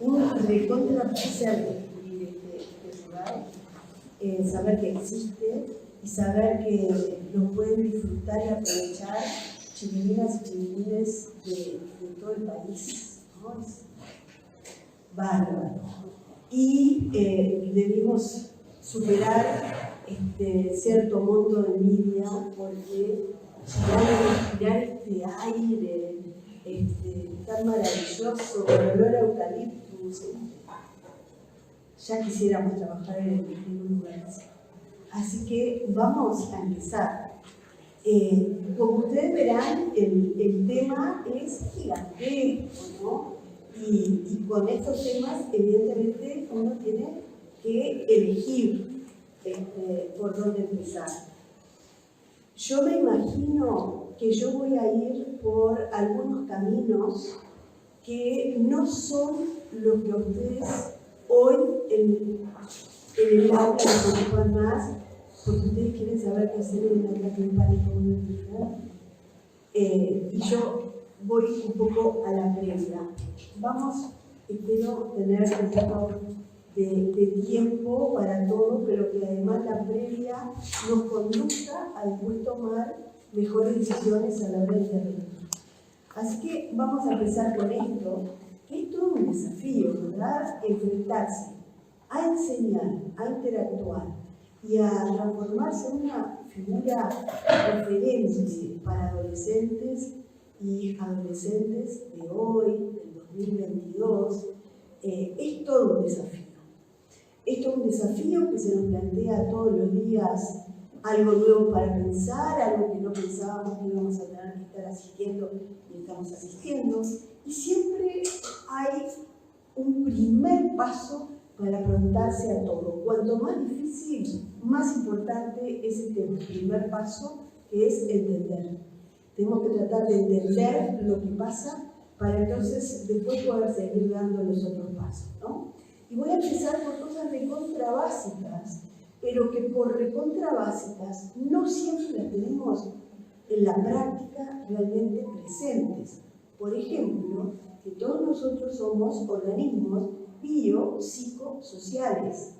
un recontra placer descubrir este lugar, saber que existe y saber que lo pueden disfrutar y aprovechar chiquilinas y chiquilines de todo el país, ¿no? Es bárbaro. Y debimos superar cierto monto de envidia porque respirar este aire tan maravilloso, con olor a eucaliptus, ya quisiéramos trabajar en un lugar así. Así que vamos a empezar. Como ustedes verán, el tema es gigantesco, ¿no? Y con estos temas, evidentemente, uno tiene que elegir por dónde empezar. Yo me imagino que yo voy a ir por algunos caminos que no son los que ustedes hoy en el aula les ocupan más, porque ustedes quieren saber qué hacer en un ataque de pánico muy diferente. Y yo voy un poco a la previa. Vamos, espero tener un poco de tiempo para todo, pero que además la previa nos conduzca a después tomar mejores decisiones a la hora de intervenir. Así que vamos a empezar con esto, que es todo un desafío, ¿verdad? Enfrentarse a enseñar, a interactuar y a transformarse en una figura referente para adolescentes y adolescentes de hoy, del 2022, es todo un desafío. Esto es un desafío que se nos plantea todos los días, algo nuevo para pensar, algo que no pensábamos que íbamos a tener que estar asistiendo y estamos asistiendo. Y siempre hay un primer paso para afrontarse a todo. Cuanto más difícil, más importante es este primer paso, que es entender. Tenemos que tratar de entender lo que pasa para entonces después poder seguir dando los otros pasos, ¿no? Y voy a empezar por cosas recontra básicas, pero que por recontra básicas no siempre las tenemos en la práctica realmente presentes. Por ejemplo, que todos nosotros somos organismos biopsicosociales,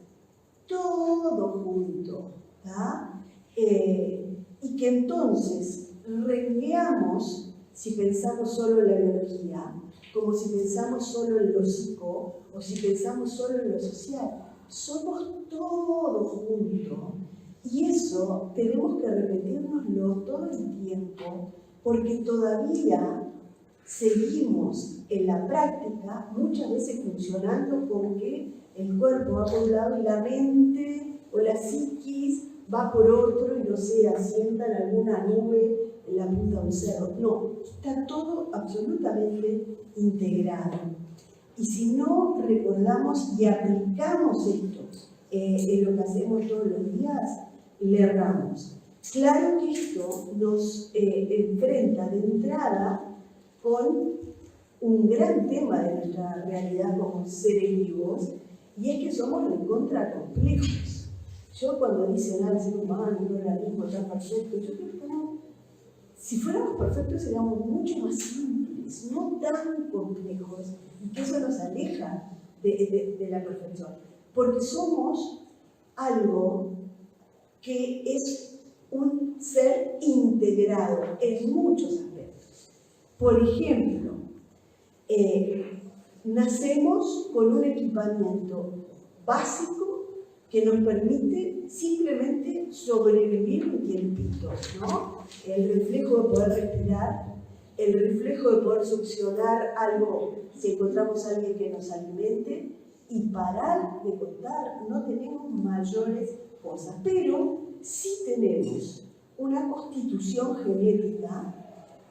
todo junto, ¿tá? Y que entonces rengueamos si pensamos solo en la biología, como si pensamos solo en lo psico o si pensamos solo en lo social. Somos todo junto. Y eso tenemos que repetirnoslo todo el tiempo, porque todavía seguimos en la práctica muchas veces funcionando con que el cuerpo va por un lado y la mente o la psiquis va por otro y no se asienta en alguna nube en la punta de un cerro. No, está todo absolutamente integrado. Y si no recordamos y aplicamos esto en lo que hacemos todos los días, le erramos. Claro que esto nos enfrenta de entrada con un gran tema de nuestra realidad como seres vivos, y es que somos recontra complejos. Yo cuando dicen al ser humano, un organismo tan perfecto, yo creo que no. Si fuéramos perfectos seríamos mucho más simples, no tan complejos, y que eso nos aleja de la perfección. Porque somos algo que es un ser integrado en muchos aspectos. Por ejemplo, nacemos con un equipamiento básico que nos permite simplemente sobrevivir un tiempito, ¿no? El reflejo de poder respirar, el reflejo de poder succionar algo si encontramos a alguien que nos alimente, y parar de contar. No tenemos mayores cosas, pero sí tenemos una constitución genética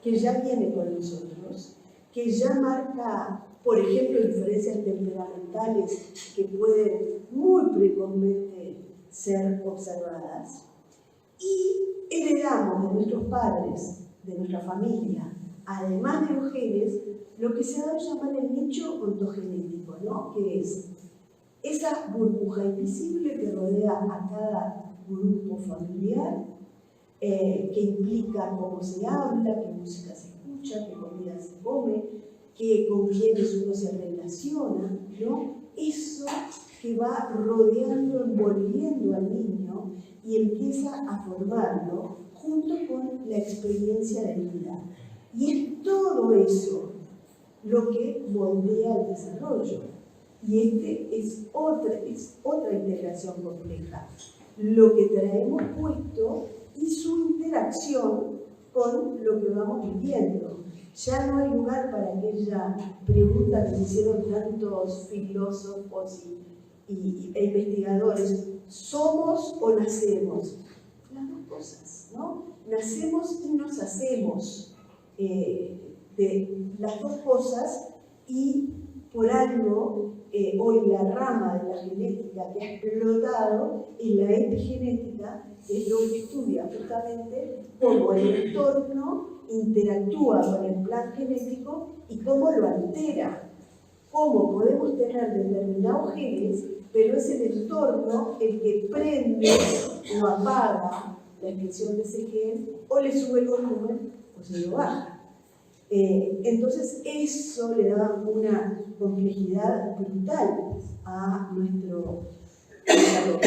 que ya viene con nosotros, que ya marca, por ejemplo, diferencias temperamentales que pueden muy precozmente ser observadas, y heredamos de nuestros padres, de nuestra familia, además de los genes, lo que se da a llamar el nicho ontogenético, ¿no? Que es esa burbuja invisible que rodea a cada grupo familiar, que implica cómo se habla, qué música se escucha, qué comida se come, con quienes uno se relaciona, ¿no? Eso que va rodeando, envolviendo al niño y empieza a formarlo junto con la experiencia de vida. Y es todo eso lo que moldea el desarrollo. Y es otra integración compleja. Lo que traemos puesto y su interacción con lo que vamos viviendo. Ya no hay lugar para aquella pregunta que hicieron tantos filósofos e investigadores: ¿somos o nacemos? Las dos cosas, ¿no? Nacemos y nos hacemos de las dos cosas, y por algo hoy la rama de la genética que ha explotado es la epigenética, que es lo que estudia justamente cómo el entorno interactúa con el plan genético y cómo lo altera. Cómo podemos tener determinados genes, pero es el entorno el que prende o apaga la expresión de ese gen, o le sube el volumen o se lo baja. Entonces eso le da una complejidad brutal a nuestro desarrollo.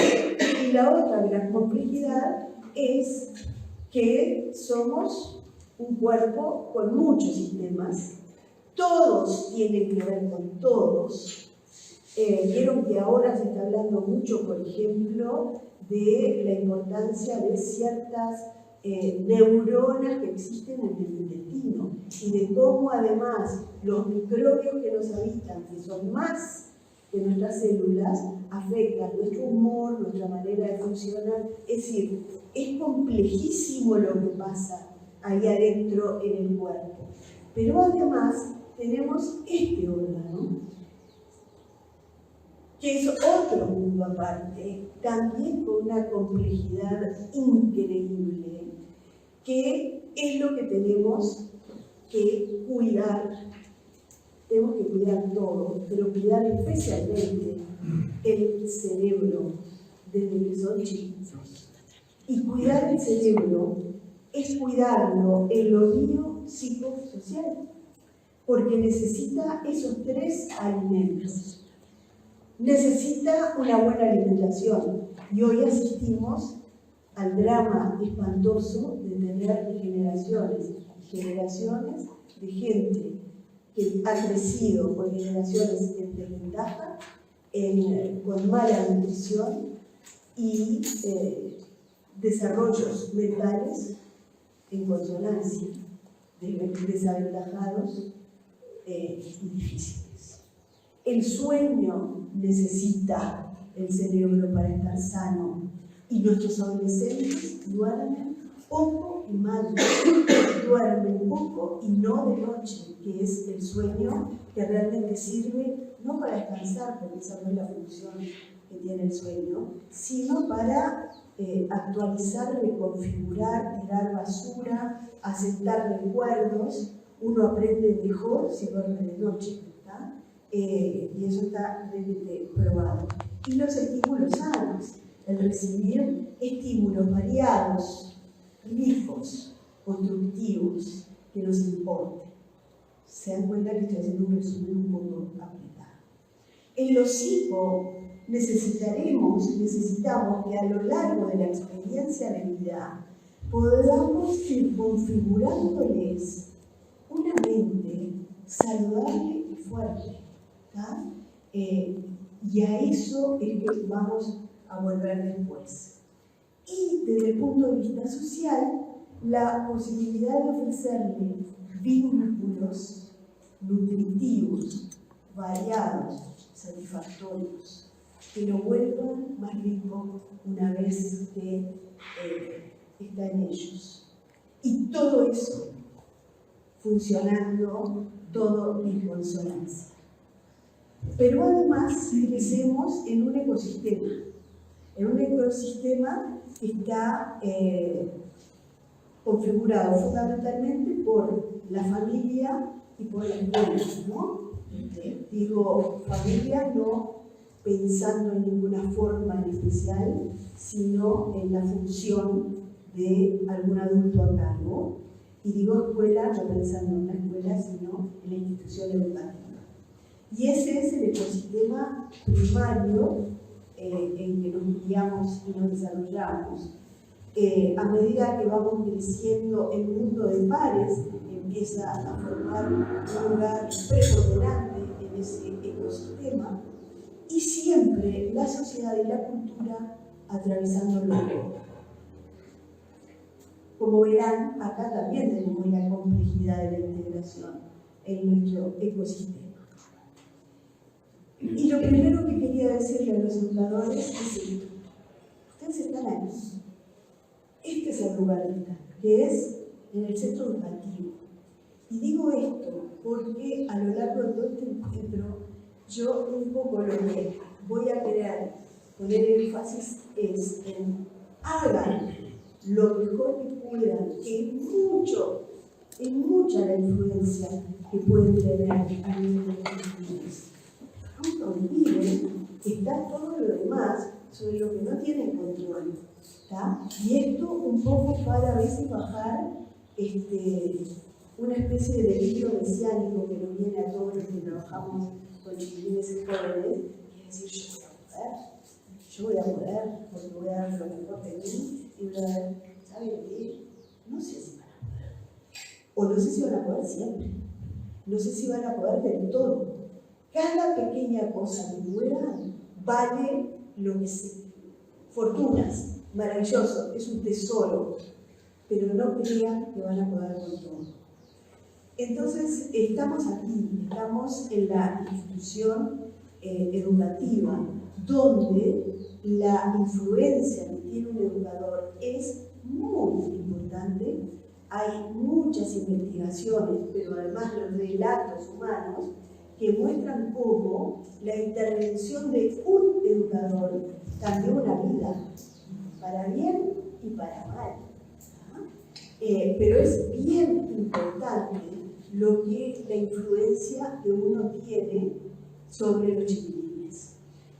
Y la otra gran complejidad es que somos un cuerpo con muchos sistemas, todos tienen que ver con todos. Vieron que ahora se está hablando mucho, por ejemplo, de la importancia de ciertas neuronas que existen en el intestino, y de cómo además los microbios que nos habitan, que son más que nuestras células, afectan nuestro humor, nuestra manera de funcionar. Es decir, es complejísimo lo que pasa ahí adentro en el cuerpo. Pero además tenemos este órgano, que es otro mundo aparte, también con una complejidad increíble, que es lo que tenemos que cuidar. Tenemos que cuidar todo, pero cuidar especialmente el cerebro desde que son chiquitos. Y cuidar el cerebro es cuidarlo en lo biopsicosocial, porque necesita esos tres alimentos. Necesita una buena alimentación, y hoy asistimos al drama espantoso de tener generaciones y generaciones de gente que ha crecido con generaciones en desventaja, con mala nutrición y desarrollos mentales en consonancia, desaventajados y difíciles. El sueño necesita el cerebro para estar sano, y nuestros adolescentes duermen poco y mal, duermen poco y no de noche, que es el sueño que realmente sirve no para descansar, porque esa no es la función que tiene el sueño, sino para actualizar, reconfigurar, tirar basura, asentar recuerdos. Uno aprende mejor si duerme de noche, ¿tá? Y eso está realmente probado. Y los estímulos sanos, el recibir estímulos variados, ricos, constructivos, que nos importen. Se dan cuenta que estoy haciendo un resumen un poco apretado. En lo psico necesitamos que a lo largo de la experiencia de vida podamos ir configurándoles una mente saludable y fuerte, ¿tá? Y a eso es que vamos a volver después. Y desde el punto de vista social, la posibilidad de ofrecerle vínculos nutritivos, variados, satisfactorios, que lo vuelvan más rico una vez que está en ellos. Y todo eso funcionando, todo en consonancia. Pero además crecemos en un ecosistema que está configurado fundamentalmente por la familia y por la escuela, ¿no? Digo familia no pensando en ninguna forma en especial, sino en la función de algún adulto a cargo. Y digo escuela no pensando en una escuela escuela, sino en la institución educativa. Y ese es el ecosistema primario en que nos guiamos y nos desarrollamos. A medida que vamos creciendo, el mundo de pares empieza a formar un lugar preponderante en ese ecosistema, y siempre la sociedad y la cultura atravesándolo. Como verán, acá también tenemos la complejidad de la integración en nuestro ecosistema. Y lo primero que quería decirle a los educadores es esto: ustedes están aquí. Este es el lugar de estar, que es en el centro educativo. Y digo esto porque a lo largo de todo este encuentro, yo un poco lo que voy a querer poner énfasis es en hagan lo mejor que puedan, que es mucha la influencia que pueden tener a nivel de los niños. Nunca olviden que está todo lo demás sobre lo que no tienen control. ¿Está? Y esto un poco para a veces bajar una especie de delirio mesiánico que nos viene a todos los que trabajamos con chiquilines y jóvenes, y es decir, yo voy a poder, porque voy a dar lo mejor de mí, y voy a dar, ¿saben qué? No sé si van a poder. O no sé si van a poder siempre. No sé si van a poder del todo. Cada pequeña cosa que puedan vale lo que sea. Fortunas, maravilloso, es un tesoro, pero no crean que van a poder con todo. Entonces, estamos aquí, estamos en la institución educativa, donde la influencia que tiene un educador es muy importante. Hay muchas investigaciones, pero además los relatos humanos, que muestran cómo la intervención de un educador cambió una vida, para bien y para mal. Pero es bien importante lo que la influencia que uno tiene sobre los chiquilines.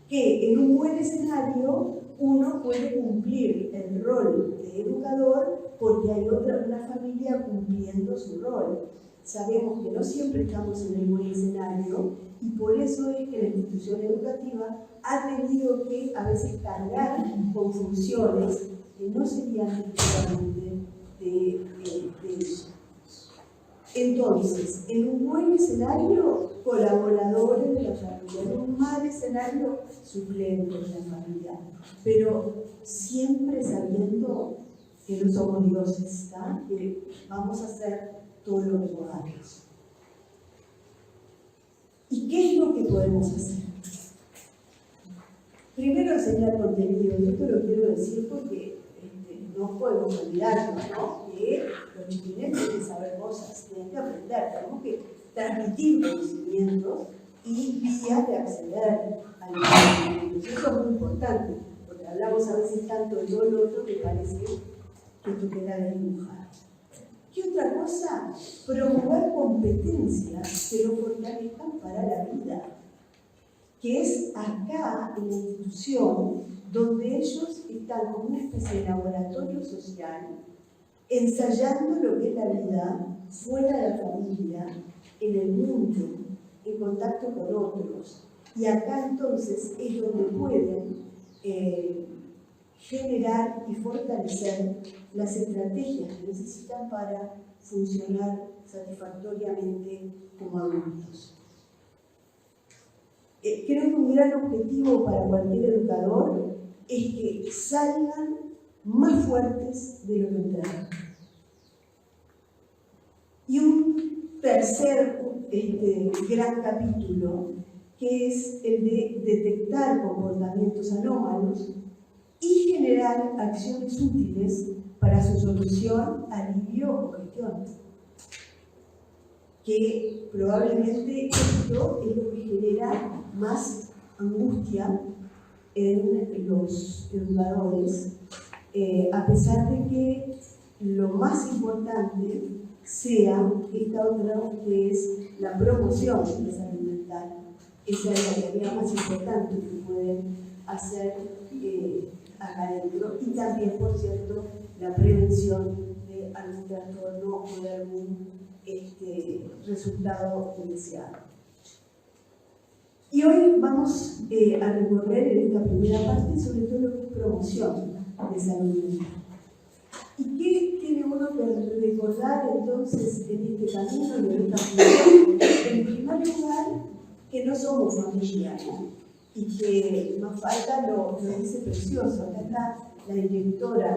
Que en un buen escenario uno puede cumplir el rol de educador porque hay una familia cumpliendo su rol. Sabemos que no siempre estamos en el buen escenario y por eso es que la institución educativa ha tenido que a veces cargar con funciones que no serían exclusivamente de eso. Entonces, en un buen escenario, colaboradores de la familia; en un mal escenario, suplentes de la familia. Pero siempre sabiendo que no somos dioses, ¿está? Que vamos a hacer todo lo que podamos. ¿Y qué es lo que podemos hacer? Primero, enseñar contenido. Y esto lo quiero decir porque no podemos olvidarnos, ¿no? Que los chiquilines tienen que saber cosas, tienen que aprender, tenemos que transmitir conocimientos y vías de acceder al conocimiento. Eso es muy importante, porque hablamos a veces tanto de todo lo otro que parece que esto queda desdibujado. ¿Qué otra cosa? Promover competencias que lo fortalezcan para la vida, que es acá en la institución donde ellos están como una especie de laboratorio social, ensayando lo que es la vida fuera de la familia, en el mundo, en contacto con otros. Y acá entonces es donde pueden generar y fortalecer las estrategias que necesitan para funcionar satisfactoriamente como adultos. Creo que un gran objetivo para cualquier educador es que salgan más fuertes de lo que entraron. Y un tercer gran capítulo, que es el de detectar comportamientos anómalos y generar acciones útiles para su solución, alivio o gestión. Que probablemente esto es lo que genera más angustia en los educadores, a pesar de que lo más importante sea esta otra, que es la promoción de la salud mental. Esa es la tarea más importante que pueden hacer acá adentro. Y también, por cierto, la prevención de algún trastorno o de algún resultado deseado. Y hoy vamos a recorrer en esta primera parte sobre todo lo que es promoción de salud mental. ¿Y qué tiene uno que recordar entonces en este camino, en esta función? En primer lugar, que no somos familia, ¿no? Y que nos falta lo dice precioso. Acá está la directora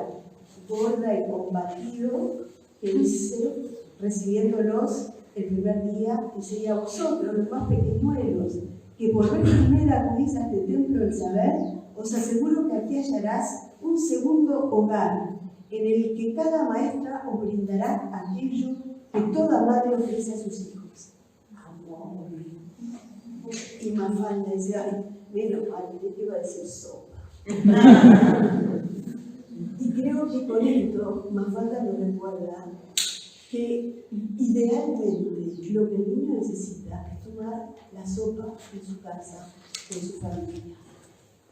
gorda y combatido que dice, recibiéndolos el primer día, que sería vosotros, los más pequeñuelos, que por vez primera acudís a este templo del saber, os aseguro que aquí hallarás un segundo hogar, en el que cada maestra os brindará aquello que toda madre ofrece a sus hijos. Amor. Y Mafalda decía, ay, menos mal, que iba a decir sopa. Y creo que con esto Mafalda nos recuerda que idealmente lo que el niño necesita es tomar la sopa en su casa, con su familia.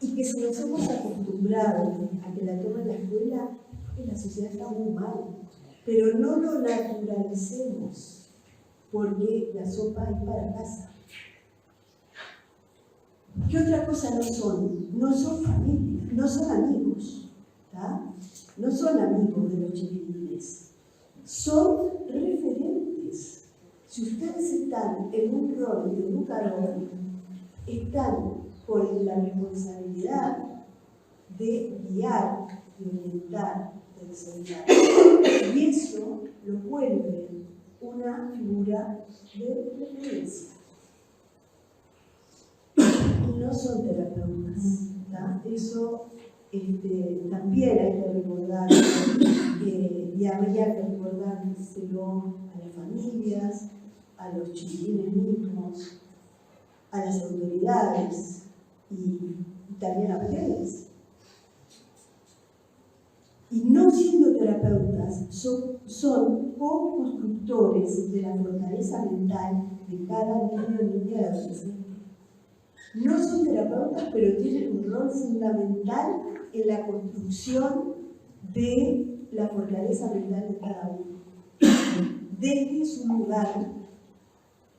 Y que si nos hemos acostumbrado a que la tome en la escuela, en la sociedad está muy mal. Pero no lo naturalicemos, porque la sopa es para casa. ¿Qué otra cosa no son? No son familia, no son amigos, ¿tá? No son amigos de los chiquitines, son referentes. Si ustedes están en un rol de educador, están con la responsabilidad de guiar, de orientar, de enseñar. Y eso lo vuelve una figura de referencia. Y no son terapeutas, ¿tá? Eso también hay que recordar, y habría que recordárselo a las familias, a los chiquilines mismos, a las autoridades y también a ustedes. Y no siendo terapeutas, son co-constructores de la fortaleza mental de cada niño, niña y adolescente. No son terapeutas, pero tienen un rol fundamental en la construcción de la fortaleza mental de cada uno. Desde su lugar,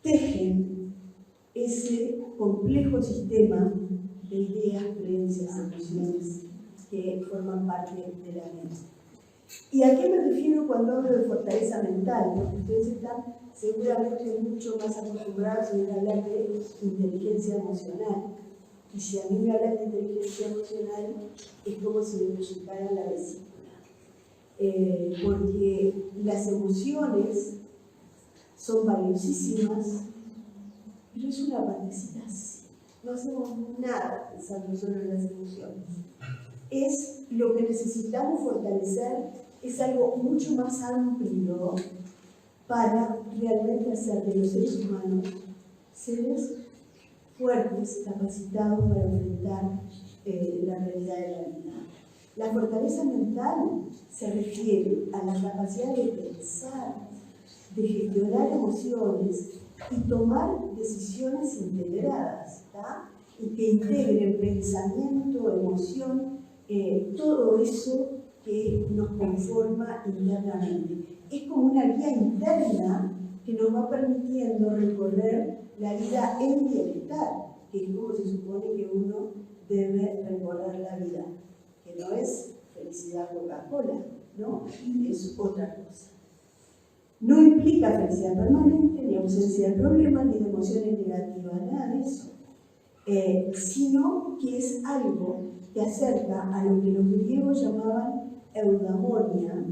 tejen ese complejo sistema de ideas, creencias, emociones que forman parte de la mente. ¿Y a qué me refiero cuando hablo de fortaleza mental? Porque ustedes están seguramente mucho más acostumbrados a hablar de inteligencia emocional. Y si a mí me hablan de inteligencia emocional, es como si me pellizcaran la vesícula. Porque las emociones son valiosísimas, pero es una partecita así. No hacemos nada pensando solo en las emociones. Es lo que necesitamos fortalecer, es algo mucho más amplio para realmente hacer de los seres humanos seres fuertes, capacitados para enfrentar la realidad de la vida. La fortaleza mental se refiere a la capacidad de pensar, de gestionar emociones y tomar decisiones integradas, ¿tá? Y que integren pensamiento, emoción, todo eso que nos conforma internamente. Es como una guía interna que nos va permitiendo recorrer la vida en bienestar, que es como se supone que uno debe recorrer la vida, que no es felicidad Coca-Cola, ¿no? Es otra cosa. No implica felicidad permanente, ni ausencia de problemas, ni de emociones negativas, nada de eso. Sino que es algo que acerca a lo que los griegos llamaban eudaimonia,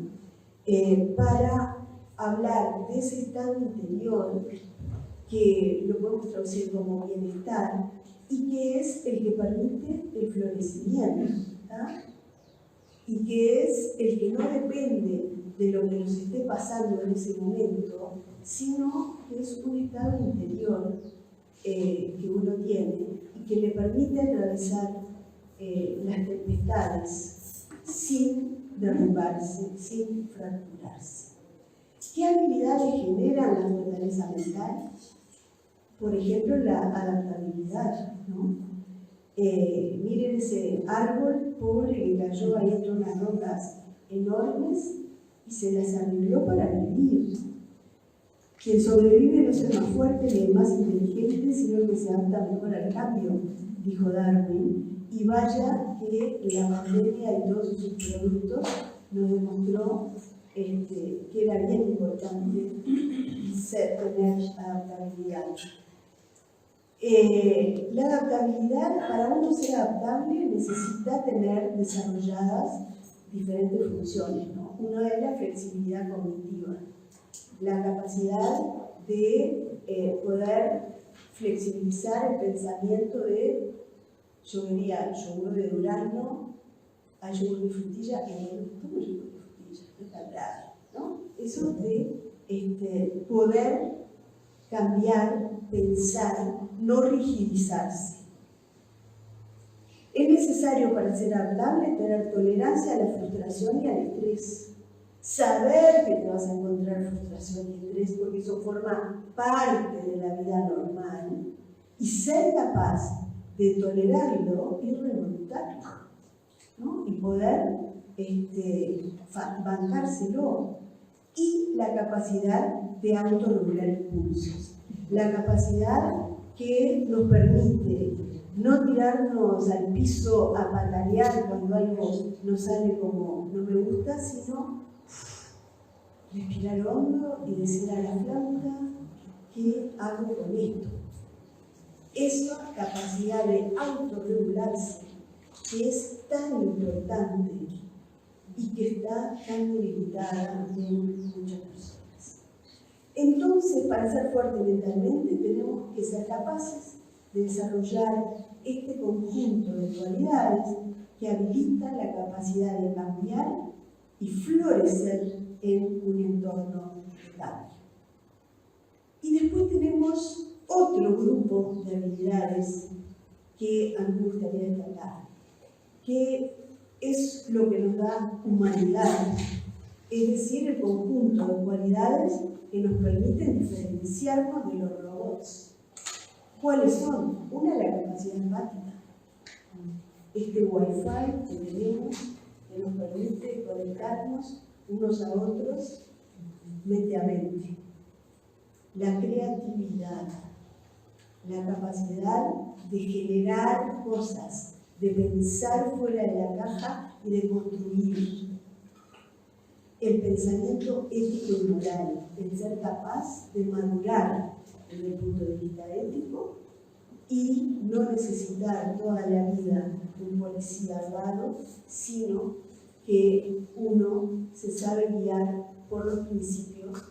para hablar de ese estado interior que lo podemos traducir como bienestar y que es el que permite el florecimiento, ¿tá? Y que es el que no depende de lo que nos esté pasando en ese momento, sino que es un estado interior que uno tiene y que le permite atravesar las tempestades sin derrumbarse, sin fracturarse. ¿Qué habilidades generan la fortaleza mental? Por ejemplo, la adaptabilidad, ¿no? Miren ese árbol pobre que cayó ahí entre unas rocas enormes y se las arregló para vivir. Quien sobrevive no es el más fuerte ni el más inteligente, sino el que se adapta mejor al cambio, dijo Darwin. Y vaya que la pandemia y todos sus productos nos demostró que era bien importante tener adaptabilidad. La adaptabilidad, para uno ser adaptable, necesita tener desarrolladas diferentes funciones, ¿no? Una es la flexibilidad cognitiva, la capacidad de poder flexibilizar el pensamiento de, yo vería yogur de durazno a yogur de frutilla, ¿cómo yogur de frutilla? No está grave, ¿no? Eso de poder cambiar, pensar, no rigidizarse. Es necesario para ser adaptable tener tolerancia a la frustración y al estrés. Saber que te vas a encontrar frustración y estrés porque eso forma parte de la vida normal y ser capaz de tolerarlo y remontarlo, ¿no? Y poder bancárselo. Y la capacidad de autorregular impulsos. La capacidad que nos permite no tirarnos al piso a patalear cuando algo nos sale como no me gusta, sino respirar hondo y decir a la flauta, ¿qué hago con esto? Esa capacidad de autorregularse, que es tan importante y que está tan limitada en muchas personas. Entonces, para ser fuertes mentalmente, tenemos que ser capaces de desarrollar este conjunto de cualidades que habilitan la capacidad de cambiar y florecer en un entorno estable. Y después tenemos otro grupo de habilidades que a mí me gustaría destacar, que es lo que nos da humanidad, es decir, el conjunto de cualidades que nos permiten diferenciarnos de los robots. ¿Cuáles son? Una, la capacidad empática. Este Wi-Fi que tenemos, que nos permite conectarnos unos a otros mente a mente. La creatividad, la capacidad de generar cosas, de pensar fuera de la caja y de construir. El pensamiento ético y moral, el ser capaz de madurar desde el punto de vista ético y no necesitar toda la vida un policía armado, sino que uno se sabe guiar por los principios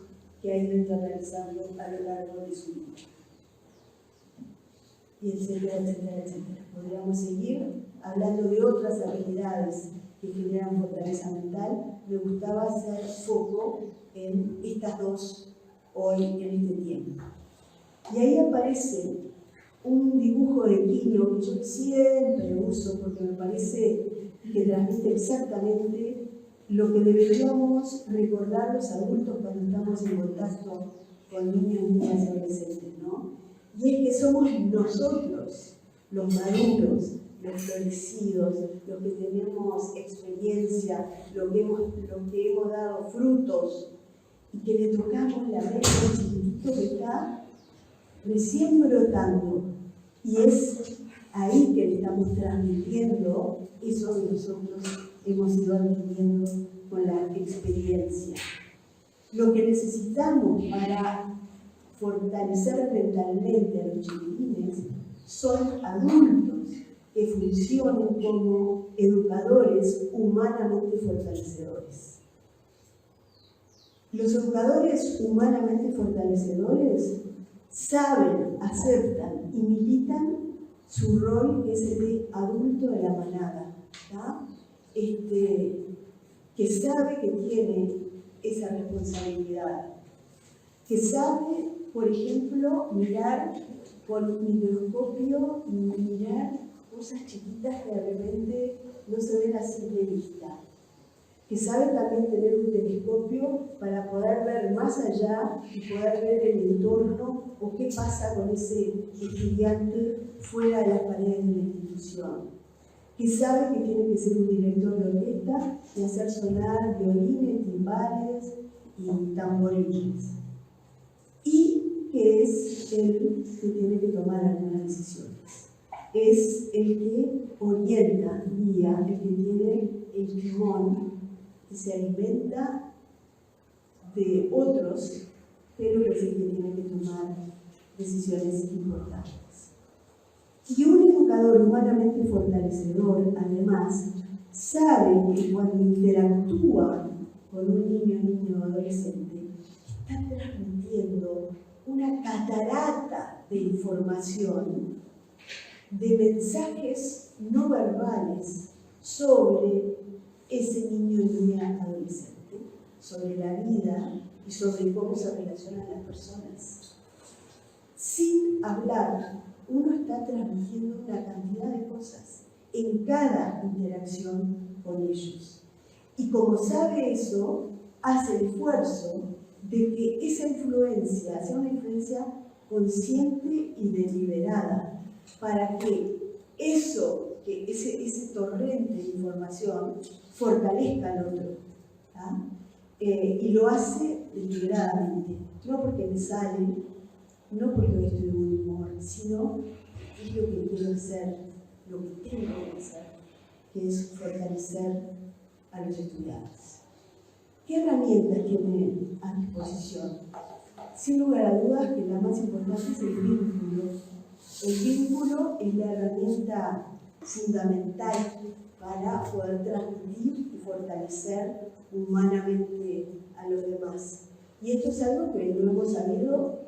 que ha ido internalizando a lo largo de su vida. Y etcétera, etcétera, etcétera. Podríamos seguir hablando de otras habilidades que generan fortaleza mental. Me gustaba hacer foco en estas dos hoy, en este tiempo. Y ahí aparece un dibujo de Quino que yo siempre uso porque me parece que transmite exactamente lo que deberíamos recordar los adultos cuando estamos en contacto con niños, niñas y adolescentes, ¿no? Y es que somos nosotros, los maduros, los florecidos, los que tenemos experiencia, los que hemos dado frutos y que le tocamos la mente al chiquitito que está recién brotando. Y es ahí que le estamos transmitiendo eso que nosotros hemos ido adquiriendo con la experiencia. Lo que necesitamos para fortalecer mentalmente a los chiquilines son adultos que funcionen como educadores humanamente fortalecedores. Los educadores humanamente fortalecedores saben, aceptan y militan su rol, que es el de adulto de la manada, ¿tá? Que sabe que tiene esa responsabilidad, que sabe, por ejemplo, mirar con microscopio y mirar cosas chiquitas que de repente no se ven a simple vista, que sabe también tener un telescopio para poder ver más allá y poder ver el entorno o qué pasa con ese estudiante fuera de las paredes de la institución, que sabe que tiene que ser un director de orquesta y hacer sonar violines, timbales y tamborines. y que es el que tiene que tomar algunas decisiones. Es el que orienta, guía, el que tiene el timón, que se alimenta de otros, pero que es el que tiene que tomar decisiones importantes. Y un educador humanamente fortalecedor, además, sabe que cuando interactúa con un niño o adolescente, está transmitiendo una catarata de información, de mensajes no verbales sobre ese niño y niña adolescente, sobre la vida y sobre cómo se relacionan las personas. Sin hablar, uno está transmitiendo una cantidad de cosas en cada interacción con ellos. Y como sabe eso, hace el esfuerzo de que esa influencia sea una influencia consciente y deliberada, para que eso, que ese torrente de información fortalezca al otro. Y lo hace deliberadamente, no porque me sale, no porque hoy estoy de buen humor, sino es lo que quiero hacer, lo que tengo que hacer, que es fortalecer a los estudiantes. ¿Qué herramientas tienen a disposición? Sin lugar a dudas que la más importante es el vínculo. El vínculo es la herramienta fundamental para poder transmitir y fortalecer humanamente a los demás. Y esto es algo que lo hemos sabido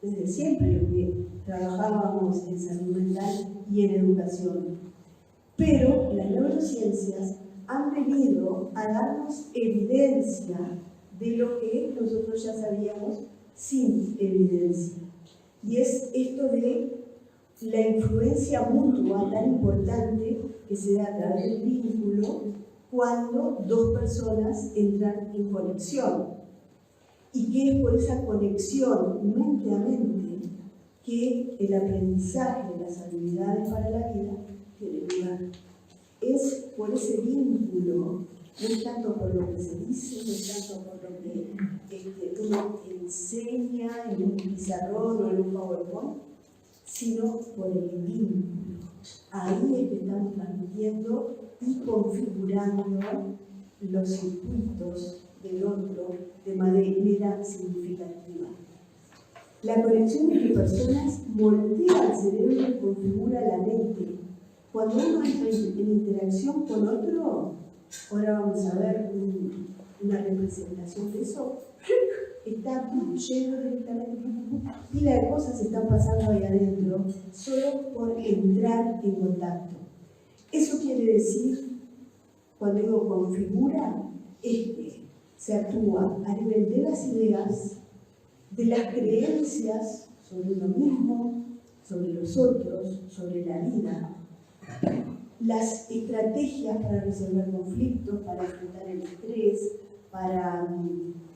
desde siempre, los que trabajábamos en salud mental y en educación. Pero las neurociencias han venido a darnos evidencia de lo que nosotros ya sabíamos sin evidencia. Y es esto de la influencia mutua tan importante que se da a través del vínculo cuando dos personas entran en conexión. Y que es por esa conexión mente a mente que el aprendizaje de las habilidades para la vida tiene lugar. Es por ese vínculo, no es tanto por lo que se dice, no es tanto por lo que uno enseña en un pizarrón o en un PowerPoint, sino por el vínculo. Ahí es que estamos transmitiendo y configurando los circuitos del otro de manera significativa. La conexión entre personas moldea el cerebro y configura la mente. Cuando uno entra en interacción con otro, ahora vamos a ver una representación de eso, está lleno directamente, pila de cosas están pasando ahí adentro, solo por entrar en contacto. Eso quiere decir, cuando digo configura, es que se actúa a nivel de las ideas, de las creencias sobre uno mismo, sobre los otros, sobre la vida, las estrategias para resolver conflictos, para enfrentar el estrés, para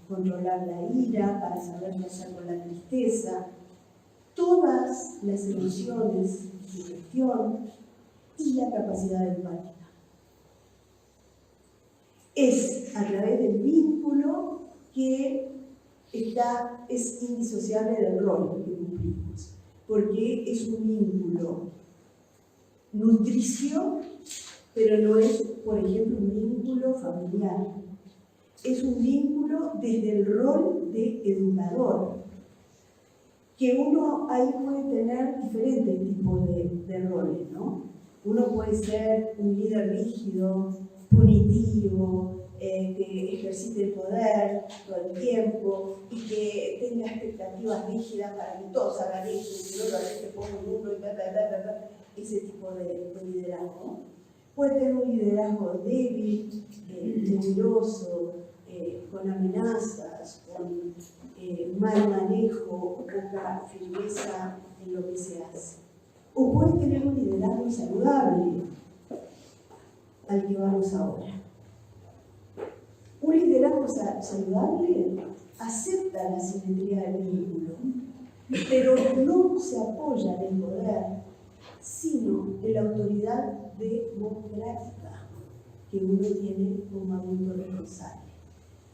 controlar la ira, para saber qué hacer con la tristeza, todas las emociones, su gestión y la capacidad empática. Es a través del vínculo que es indisociable del rol que cumplimos, porque es un vínculo nutricio, pero no es, por ejemplo, un vínculo familiar. Es un vínculo desde el rol de educador, que uno ahí puede tener diferentes tipos de roles, ¿no? Uno puede ser un líder rígido, punitivo, que ejercite el poder todo el tiempo y que tenga expectativas rígidas para que todos hagan eso, y que no lo hagan, que pongan uno y bla, bla, bla, bla, bla. Ese tipo de liderazgo. Puede tener un liderazgo débil, temeroso, con amenazas, con mal manejo o poca firmeza en lo que se hace. O puede tener un liderazgo saludable, al que vamos ahora. Un liderazgo saludable acepta la simetría del vínculo, pero no se apoya en el poder, sino en la autoridad democrática que uno tiene como adulto responsable.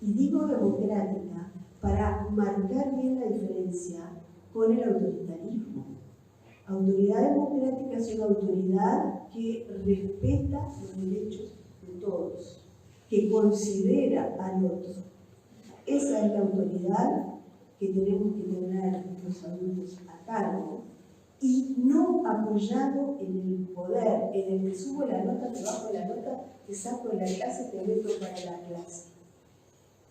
Y digo democrática para marcar bien la diferencia con el autoritarismo. Autoridad democrática es una autoridad que respeta los derechos de todos, que considera al otro. Esa es la autoridad que tenemos que tener los adultos a cargo, y no apoyado en el poder, en el que subo la nota, te bajo la nota, te saco de la clase, te meto para la clase.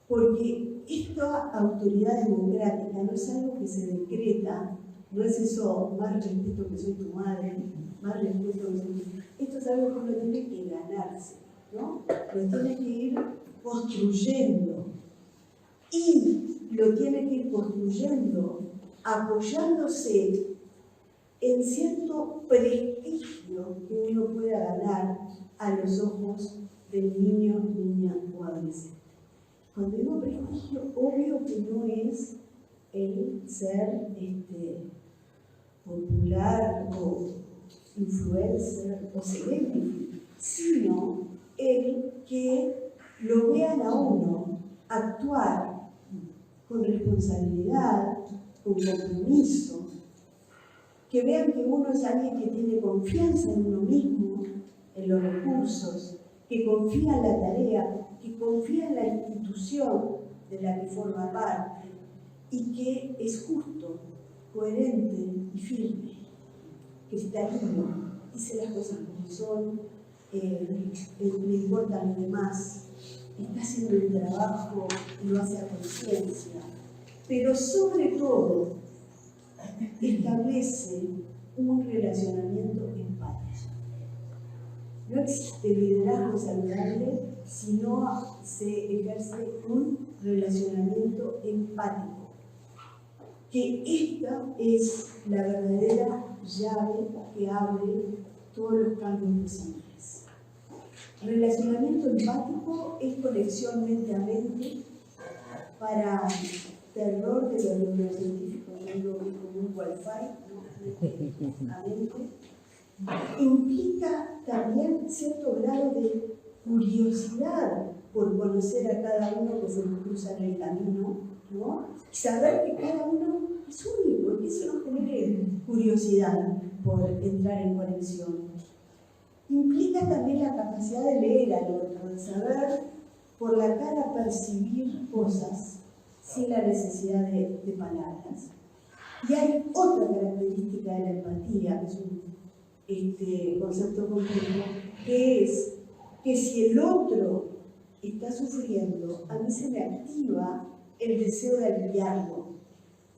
Porque esta autoridad democrática no es algo que se decreta, no es eso, más respeto que soy tu madre, más respeto que soy tu... Esto es algo que uno tiene que ganarse, ¿no? Lo tiene que ir construyendo. Y lo tiene que ir construyendo apoyándose en cierto prestigio que uno pueda ganar a los ojos del niño, niña o adolescente. Cuando digo prestigio, obvio que no es el ser popular o influencer o celebrity, sino el que lo vean a uno actuar con responsabilidad, con compromiso, que vean que uno es alguien que tiene confianza en uno mismo, en los recursos, que confía en la tarea, que confía en la institución de la que forma parte y que es justo, coherente y firme, que está libre, dice las cosas como son, le importa a los demás, está haciendo el trabajo y lo hace a conciencia, pero sobre todo establece un relacionamiento empático. No existe liderazgo saludable si no se ejerce un relacionamiento empático, que esta es la verdadera llave que abre todos los cambios posibles. Relacionamiento empático es conexión mente a mente para terror de los neurocientíficos, como un wifi, ¿no? A mente. Implica también cierto grado de curiosidad por conocer a cada uno que se nos cruza en el camino, ¿no? Y saber que cada uno es único, y que eso nos genere curiosidad por entrar en conexión. Implica también la capacidad de leer al otro, de saber por la cara percibir cosas sin la necesidad de palabras. Y hay otra característica de la empatía, que es un concepto complejo, que es que si el otro está sufriendo, a mí se me activa el deseo de aliviarlo.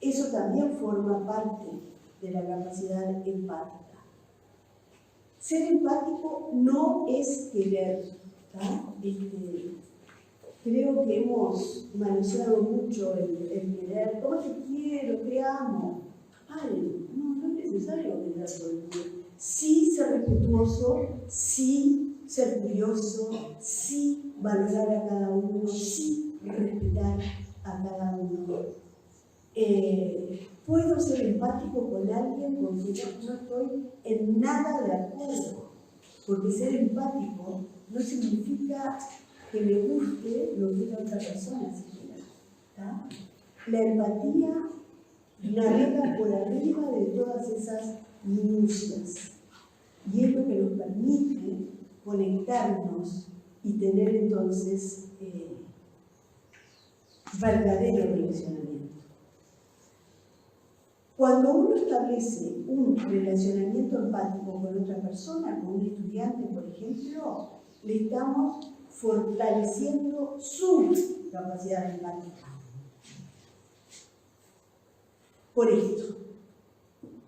Eso también forma parte de la capacidad empática. Ser empático no es querer, ¿tá? Creo que hemos manoseado mucho el querer. ¿Cómo te quiero? Te amo. Ay, no es necesario querer todo el tiempo. Sí ser respetuoso, sí ser curioso, sí valorar a cada uno, sí respetar a cada uno. Puedo ser empático con alguien con quien no estoy en nada de acuerdo, porque ser empático no significa que me guste lo que la otra persona siquiera, ¿tá? La empatía navega por arriba de todas esas minucias y es lo que nos permite conectarnos y tener entonces verdadero relacionamiento. Cuando uno establece un relacionamiento empático con otra persona, con un estudiante, por ejemplo, le estamos fortaleciendo su capacidad empática. Por esto,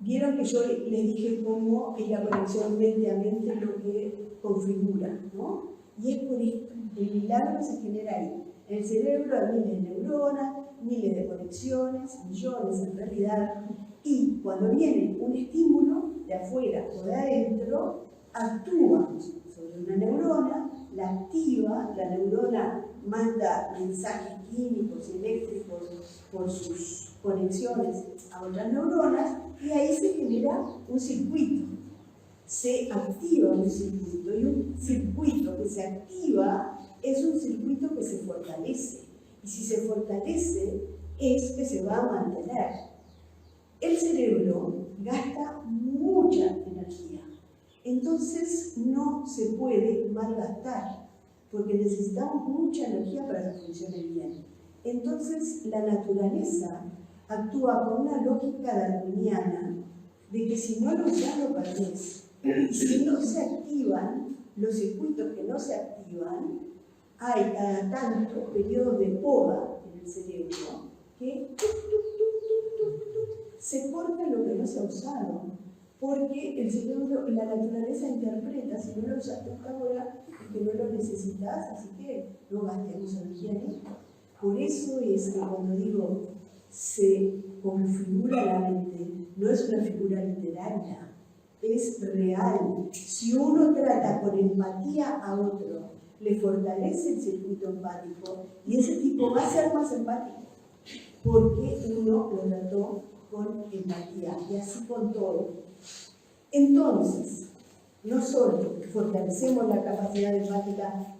vieron que yo les dije cómo es la conexión mente a mente lo que configura, ¿no? Y es por esto, el milagro se genera ahí. En el cerebro hay miles de neuronas, miles de conexiones, millones en realidad, y cuando viene un estímulo de afuera o de adentro, actúa sobre una neurona, la activa, la neurona manda mensajes químicos y eléctricos por sus conexiones a otras neuronas y ahí se genera un circuito. Se activa un circuito y un circuito que se activa es un circuito que se fortalece. Y si se fortalece, es que se va a mantener. El cerebro gasta mucha energía, entonces no se puede malgastar, porque necesitamos mucha energía para que funcione bien. Entonces la naturaleza actúa con una lógica darwiniana de que si no lo usas lo perdés. Si no se activan los circuitos que no se activan, hay cada tanto periodos de poda en el cerebro que se corta lo que no se ha usado, porque el cerebro, la naturaleza interpreta, si no lo usaste ahora, es que no lo necesitas, así que no gastemos energía en esto. Por eso es que cuando digo se configura la mente, no es una figura literaria, es real. Si uno trata con empatía a otro, le fortalece el circuito empático y ese tipo va a ser más empático, porque uno lo trató con empatía y así con todo. Entonces, no solo fortalecemos la capacidad empática,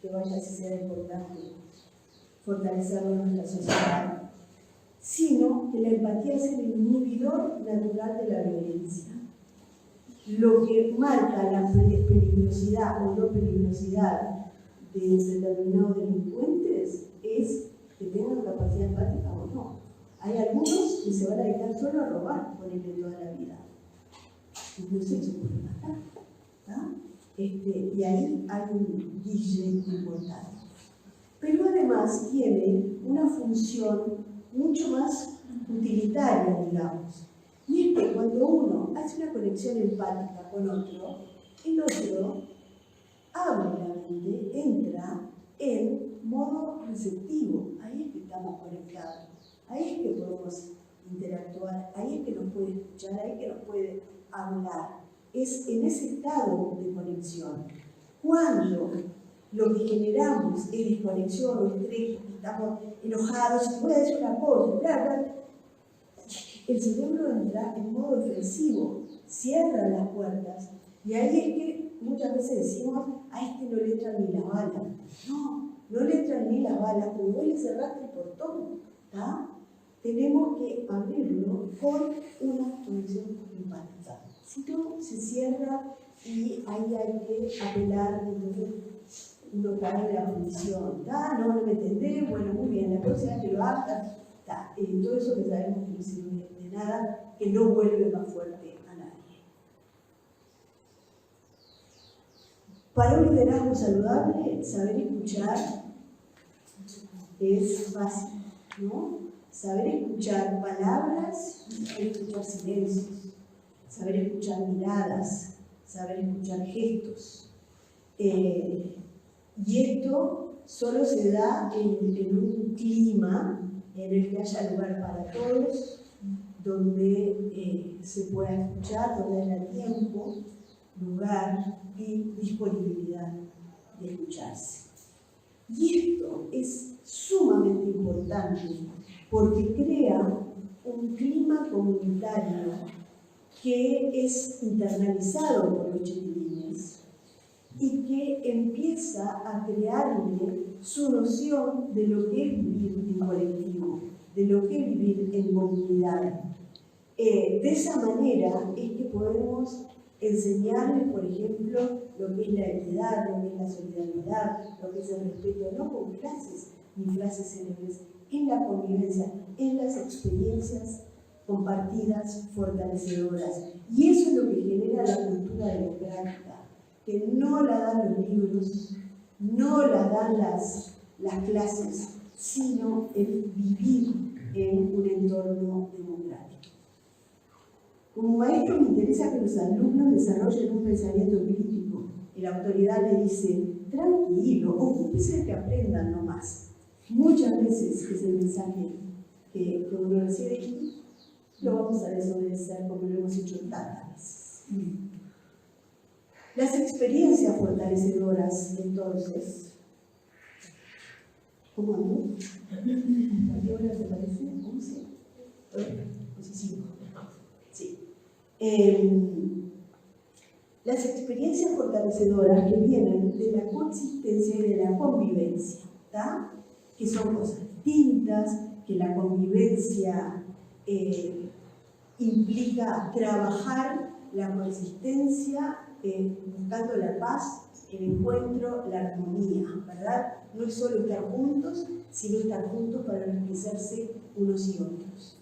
que vaya a ser importante fortalecerlo en nuestra sociedad, sino que la empatía es el inhibidor natural de la violencia. Lo que marca la peligrosidad o no peligrosidad de determinados delincuentes es que tengan capacidad empática o no. Hay algunos que se van a dedicar solo a robar por el de toda la vida. Incluso se pueden matar. Y ahí hay un guille importante. Pero además tiene una función mucho más utilitaria, digamos. Y es que cuando uno hace una conexión empática con otro, el otro abre la mente, entra en modo receptivo. Ahí es que estamos conectados, ahí es que podemos interactuar, ahí es que nos puede escuchar, ahí es que nos puede hablar. Es en ese estado de conexión. Cuando lo que generamos es desconexión o estrés, estamos enojados, se puede decir una cosa, bla, bla, el cerebro entra en modo defensivo, cierra las puertas, y ahí es que muchas veces decimos, a este no le entran ni las balas. No le entran ni las balas, pero vos le cerraste el portón, ¿tá? Tenemos que abrirlo con una conexión empática. Si no, se cierra y ahí hay que apelar, entonces uno cae en la función. No me entendés, bueno, muy bien, la próxima que lo hagas, todo eso que sabemos que no sirve de nada, que no vuelve más fuerte a nadie. Para un liderazgo saludable, saber escuchar es fácil, ¿no? Saber escuchar palabras, saber escuchar silencios, saber escuchar miradas, saber escuchar gestos. Y esto solo se da en un clima en el que haya lugar para todos, donde se pueda escuchar, donde haya tiempo, lugar y disponibilidad de escucharse. Y esto es sumamente importante porque crea un clima comunitario que es internalizado por los chiquilines y que empieza a crearle su noción de lo que es vivir en colectivo, de lo que es vivir en comunidad. De esa manera es que podemos enseñarles, por ejemplo, lo que es la equidad, lo que es la solidaridad, lo que es el respeto, no con clases ni frases célebres, en la convivencia, en las experiencias compartidas, fortalecedoras. Y eso es lo que genera la cultura democrática, que no la dan los libros, no la dan las clases, sino el vivir en un entorno democrático. Como maestro me interesa que los alumnos desarrollen un pensamiento crítico y la autoridad le dice, tranquilo, ocúpese de que aprendan nomás. Muchas veces es el mensaje que uno recibe y lo vamos a desobedecer como lo hemos hecho tantas veces. Las experiencias fortalecedoras, entonces, ¿cómo ando? ¿A qué hora te parece? ¿11? ¿11? Sí. Las experiencias fortalecedoras que vienen de la coexistencia y de la convivencia, ¿tá? Que son cosas distintas, que la convivencia implica trabajar la consistencia buscando la paz, el encuentro, la armonía, ¿verdad? No es solo estar juntos, sino estar juntos para enriquecerse unos y otros.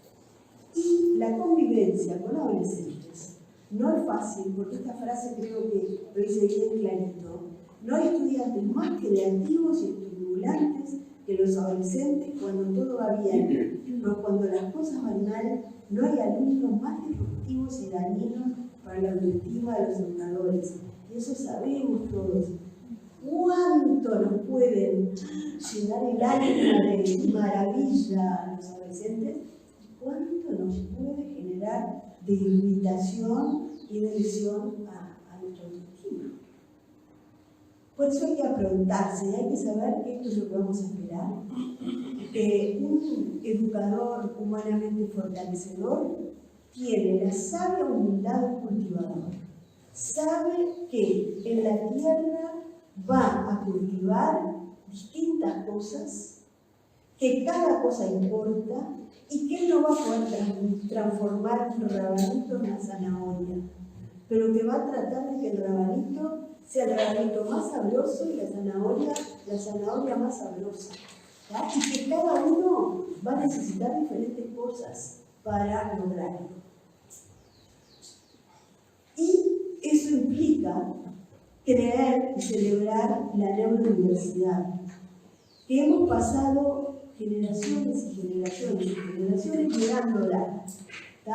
Y la convivencia con adolescentes no es fácil, porque esta frase creo que lo dice bien clarito. No hay estudiantes más creativos y estimulantes que los adolescentes cuando todo va bien, pero cuando las cosas van mal, no hay alumnos más disruptivos y dañinos para la autoestima de los educadores. Y eso sabemos todos. ¿Cuánto nos pueden llenar el alma de maravilla a los adolescentes? ¿Cuánto nos puede generar de irritación y de lesión a nuestra autoestima? Por eso hay que preguntarse, hay que saber que esto es lo que vamos a esperar. Un educador humanamente fortalecedor tiene la sabia humildad del cultivador. Sabe que en la tierra va a cultivar distintas cosas, que cada cosa importa y que él no va a poder transformar un rabanito en una zanahoria, pero que va a tratar de que el rabanito sea el rabanito más sabroso y la zanahoria más sabrosa. ¿Ya? Y que cada uno va a necesitar diferentes cosas para lograrlo. Y eso implica creer y celebrar la neurodiversidad, que hemos pasado generaciones y generaciones mirándola, y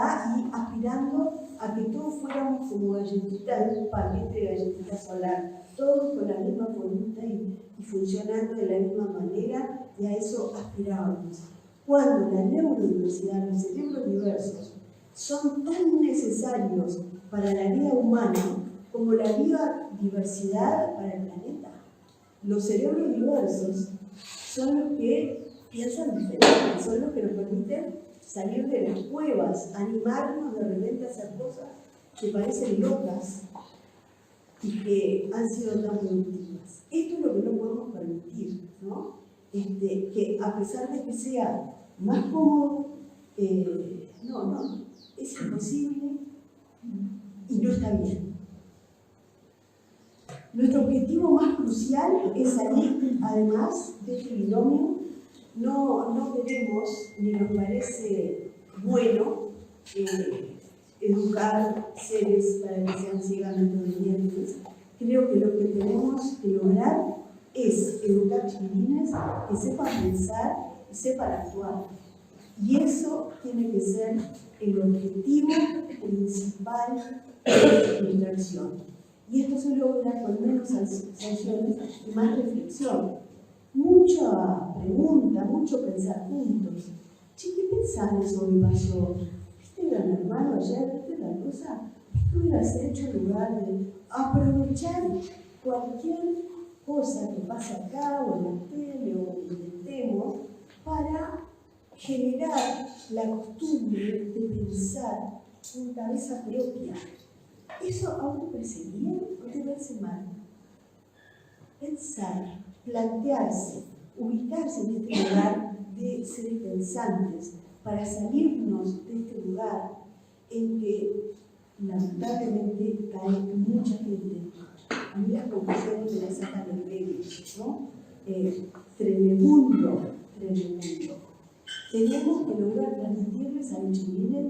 aspirando a que todos fuéramos como galletitas de un paquete de galletitas solar, todos con la misma formita y funcionando de la misma manera, y a eso aspirábamos. Cuando la neurodiversidad, los cerebros diversos, son tan necesarios para la vida humana como la biodiversidad para el planeta. Los cerebros diversos son los que piensan diferente, son los que nos permiten salir de las cuevas, animarnos de repente a hacer cosas que parecen locas y que han sido tan productivas. Esto es lo que no podemos permitir, ¿no? Que a pesar de que sea más cómodo, es imposible y no está bien. Nuestro objetivo más crucial es salir, además de este binomio. No queremos, ni nos parece bueno, educar seres para que sean ciegamente obedientes. Creo que lo que tenemos que lograr es educar chiquilines que sepan pensar y sepan actuar. Y eso tiene que ser el objetivo principal de nuestra acción. Y esto se logra con menos sanciones y más reflexión. Mucha pregunta, mucho pensar juntos. Che, ¿qué pensás de eso que pasó? ¿Viste gran hermano ayer? ¿Viste tal cosa? ¿Qué hubieras hecho en lugar de aprovechar cualquier cosa que pasa acá o en la tele o intentemos para generar la costumbre de pensar con cabeza propia? ¿Eso a vos te parece bien o te parece mal? Pensar, plantearse, ubicarse en este lugar de seres pensantes para salirnos de este lugar en que lamentablemente cae mucha gente. A mí las conclusiones me las sacan del medio, ¿no? Tremendo. Tenemos que lograr transmitirles a los chiquilines: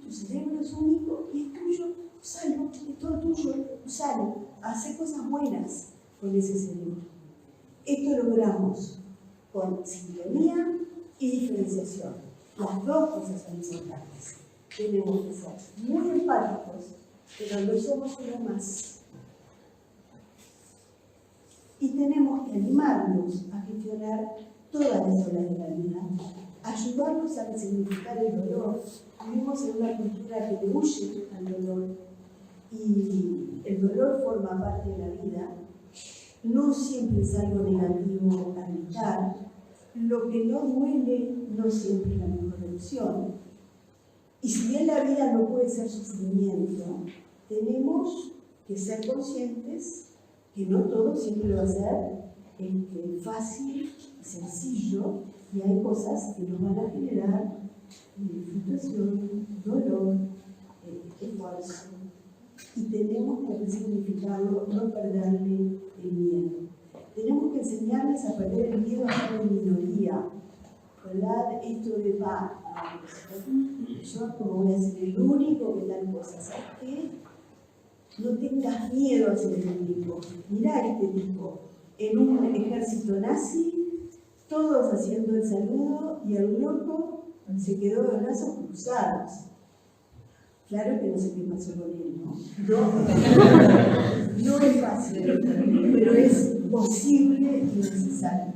tu cerebro es único y es tuyo, usalo, es todo tuyo, usalo, hace cosas buenas con ese cerebro. Esto logramos con sintonía y diferenciación. Las dos cosas son importantes. Tenemos que ser muy empáticos, pero no somos uno más. Y tenemos que animarnos a gestionar todas las olas de la vida, ayudarnos a resignificar el dolor. Vivimos en una cultura que le huye al dolor y el dolor forma parte de la vida. No siempre es algo negativo a evitar. Lo que no duele no siempre es la mejor opción. Y si bien la vida no puede ser sufrimiento, tenemos que ser conscientes que no todo siempre va a ser fácil y sencillo, Y hay cosas que nos van a generar frustración, dolor, esfuerzo. Y tenemos que resignificarlo, no perderle el miedo. Tenemos que enseñarles a perder el miedo a ser en minoría, ¿verdad? Esto de yo como voy a ser el único que tal cosa, ¿sabes qué? No tengas miedo a ser el único. Mirá este tipo, en un ejército nazi, todos haciendo el saludo y el loco se quedó de brazos cruzados. Claro que no sé qué pasó con él, ¿no? No es fácil, pero es posible y necesario.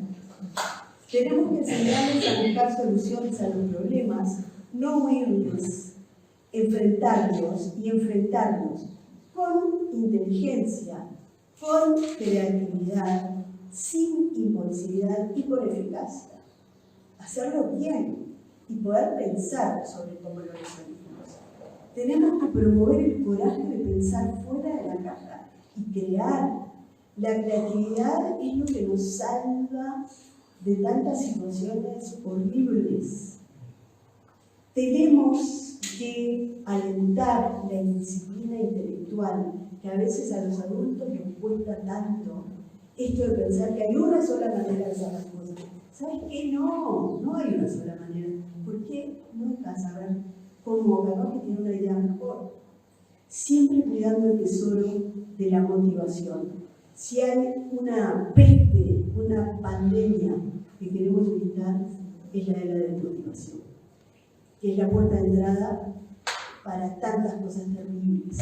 Tenemos que enseñarles a buscar soluciones a los problemas, no huirles, enfrentarlos y enfrentarlos con inteligencia, con creatividad, sin impulsividad y con eficacia. Hacerlo bien y poder pensar sobre cómo lo resolvemos. Tenemos que promover el coraje de pensar fuera de la caja y crear. La creatividad es lo que nos salva de tantas situaciones horribles. Tenemos que alentar la indisciplina intelectual, que a veces a los adultos nos cuesta tanto, esto de pensar que hay una sola manera de hacer las cosas. ¿Sabes qué? No hay una sola manera. ¿Por qué no estás a ver cómo capaz que tiene una idea mejor? Siempre cuidando el tesoro de la motivación. Si hay una peste, una pandemia que queremos evitar, es la de la desmotivación, que es la puerta de entrada para tantas cosas terribles.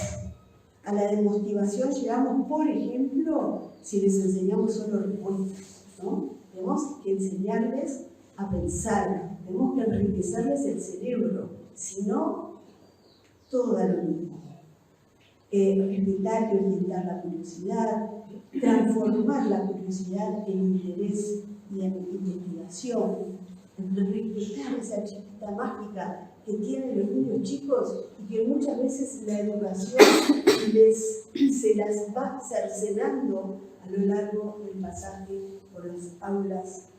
A la desmotivación llegamos, por ejemplo, si les enseñamos solo respuestas, ¿no? Tenemos que enseñarles a pensar, tenemos que enriquecerles el cerebro, si no, todo da lo mismo. Respetar y orientar la curiosidad, transformar la curiosidad en interés y en investigación, respetar esa chiquita mágica que tienen los niños chicos y que muchas veces la educación se las va cercenando a lo largo del pasaje por las aulas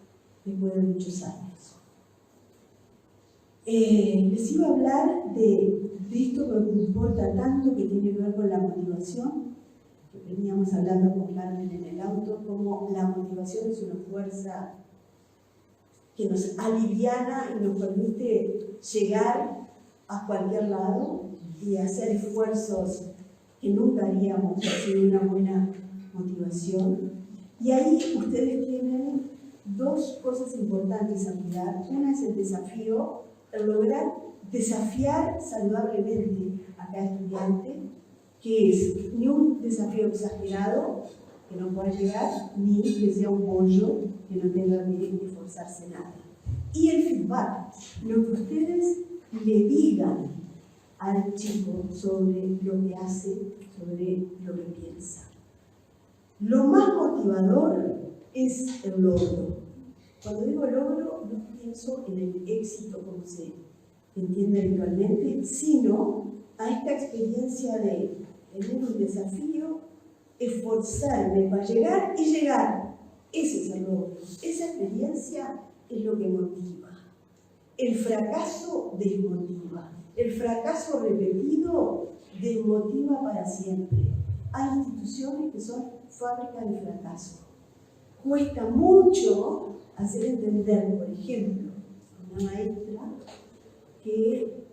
después de muchos años. Les iba a hablar de esto que me importa tanto, que tiene que ver con la motivación, que veníamos hablando con Carmen en el auto, como la motivación es una fuerza que nos aliviana y nos permite llegar a cualquier lado y hacer esfuerzos que nunca haríamos sin una buena motivación. Y ahí ustedes tienen dos cosas importantes a mirar. Una es el desafío, el lograr desafiar saludablemente a cada estudiante, que es ni un desafío exagerado, que no pueda llegar, ni que sea un bollo que no tenga que esforzarse nada. Y el feedback, lo que ustedes le digan al chico sobre lo que hace, sobre lo que piensa. Lo más motivador es el logro. Cuando digo logro, no pienso en el éxito como se entiende habitualmente, sino a esta experiencia de tener un desafío, esforzarme para llegar y llegar. Ese es el logro. Esa experiencia es lo que motiva. El fracaso desmotiva. El fracaso repetido desmotiva para siempre. Hay instituciones que son fábricas de fracaso. Cuesta mucho hacer entender, por ejemplo, a una maestra que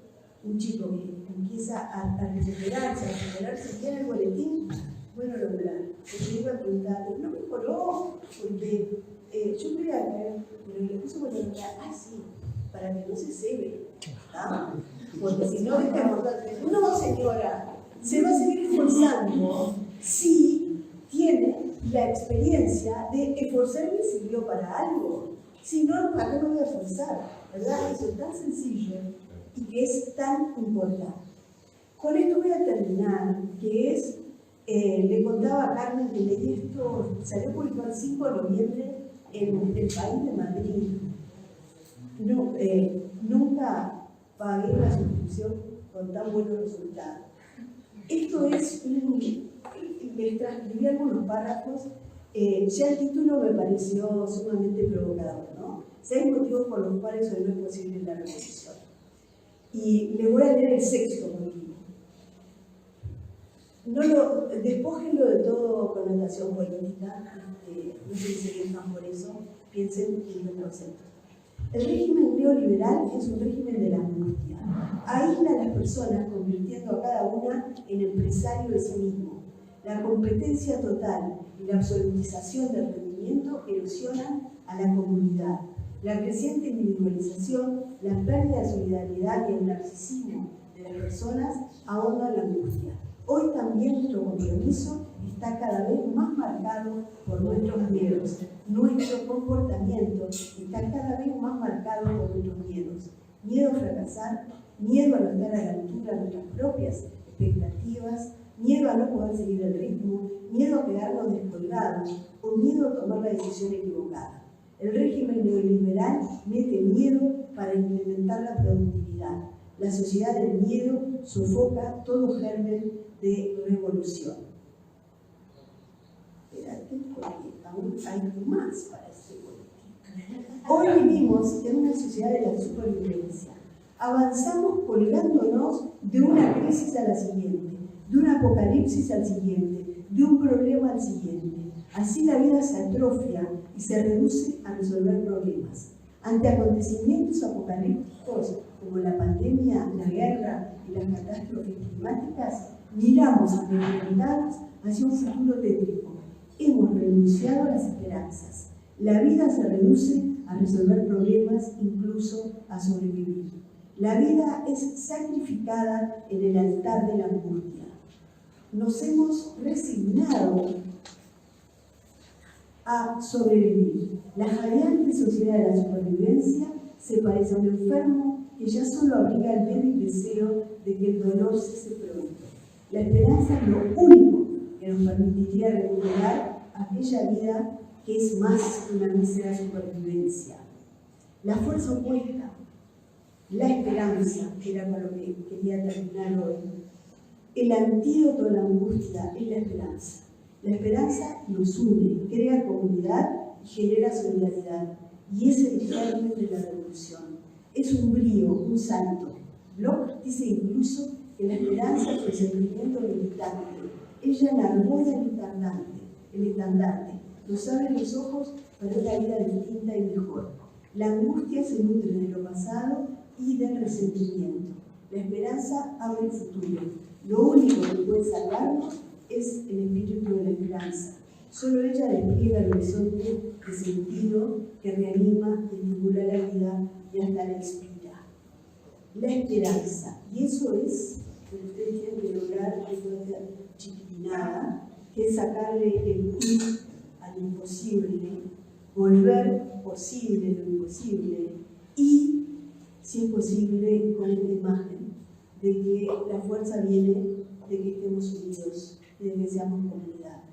un chico que empieza a recuperarse, tiene el boletín, bueno, lograr. Porque iba a preguntar, no mejoró, porque yo creía que pero le puso bueno lograr, sí, para que no se cebe, ¿ah? Porque si no, no, señora, se va a seguir esforzando si tiene la experiencia de esforzarme y sirvió para algo. Si no, ¿para qué me voy a esforzar? ¿Verdad? Eso es tan sencillo y que es tan importante. Con esto voy a terminar, que es, le contaba a Carmen que leí esto, salió publicado el 5 de noviembre en El País de Madrid. No, nunca pagué una suscripción con tan buenos resultados. Esto es les transcribí algunos párrafos, ya el título me pareció sumamente provocador, ¿no? 6 motivos por los cuales hoy no es posible la revolución. Y les voy a leer el 6º motivo. Despójenlo de todo connotación política, no sé si se quejan por eso, piensen en los conceptos. El régimen neoliberal es un régimen de la angustia. Aísla a las personas, convirtiendo a cada una en empresario de sí mismo. La competencia total y la absolutización del rendimiento erosionan a la comunidad. La creciente individualización, la pérdida de solidaridad y el narcisismo de las personas ahondan la angustia. Hoy también nuestro compromiso está cada vez más marcado por nuestros miedos. Nuestro comportamiento está cada vez más marcado por nuestros miedos. Miedo a fracasar, miedo a no estar a la altura de nuestras propias expectativas, miedo a no poder seguir el ritmo, miedo a quedarnos descolgados o miedo a tomar la decisión equivocada. El régimen neoliberal mete miedo para implementar la productividad. La sociedad del miedo sofoca todo germen de revolución. Espérate, porque aún hay más para este político. Hoy vivimos en una sociedad de la supervivencia. Avanzamos colgándonos de una crisis a la siguiente, de un apocalipsis al siguiente, de un problema al siguiente. Así la vida se atrofia y se reduce a resolver problemas. Ante acontecimientos apocalípticos como la pandemia, la guerra y las catástrofes climáticas, miramos amedrentados hacia un futuro tétrico. Hemos renunciado a las esperanzas. La vida se reduce a resolver problemas, incluso a sobrevivir. La vida es sacrificada en el altar de la angustia. Nos hemos resignado a sobrevivir. La jadeante sociedad de la supervivencia se parece a un enfermo que ya solo abriga el débil deseo de que el dolor cese pronto. La esperanza es lo único que nos permitiría recuperar aquella vida que es más que una mísera supervivencia. La fuerza opuesta, la esperanza, que era con lo que quería terminar hoy. El antídoto a la angustia es la esperanza. La esperanza nos une, crea comunidad y genera solidaridad. Y es el germen de la revolución. Es un brío, un salto. Bloch dice incluso que la esperanza es el sentimiento militante. Ella enarbola el estandarte, nos abre los ojos para una vida distinta y mejor. La angustia se nutre de lo pasado y del resentimiento. La esperanza abre el futuro. Lo único que puede salvarnos es el espíritu de la esperanza. Solo ella despliega el horizonte de sentido que reanima, estimula la vida y hasta la inspira. La esperanza. Y eso es lo que ustedes tienen que lograr con esta chiquitinada, que es sacarle el quid al imposible, volver posible lo imposible y, si es posible, con esta imagen de que la fuerza viene de que estemos unidos y de que seamos comunidad.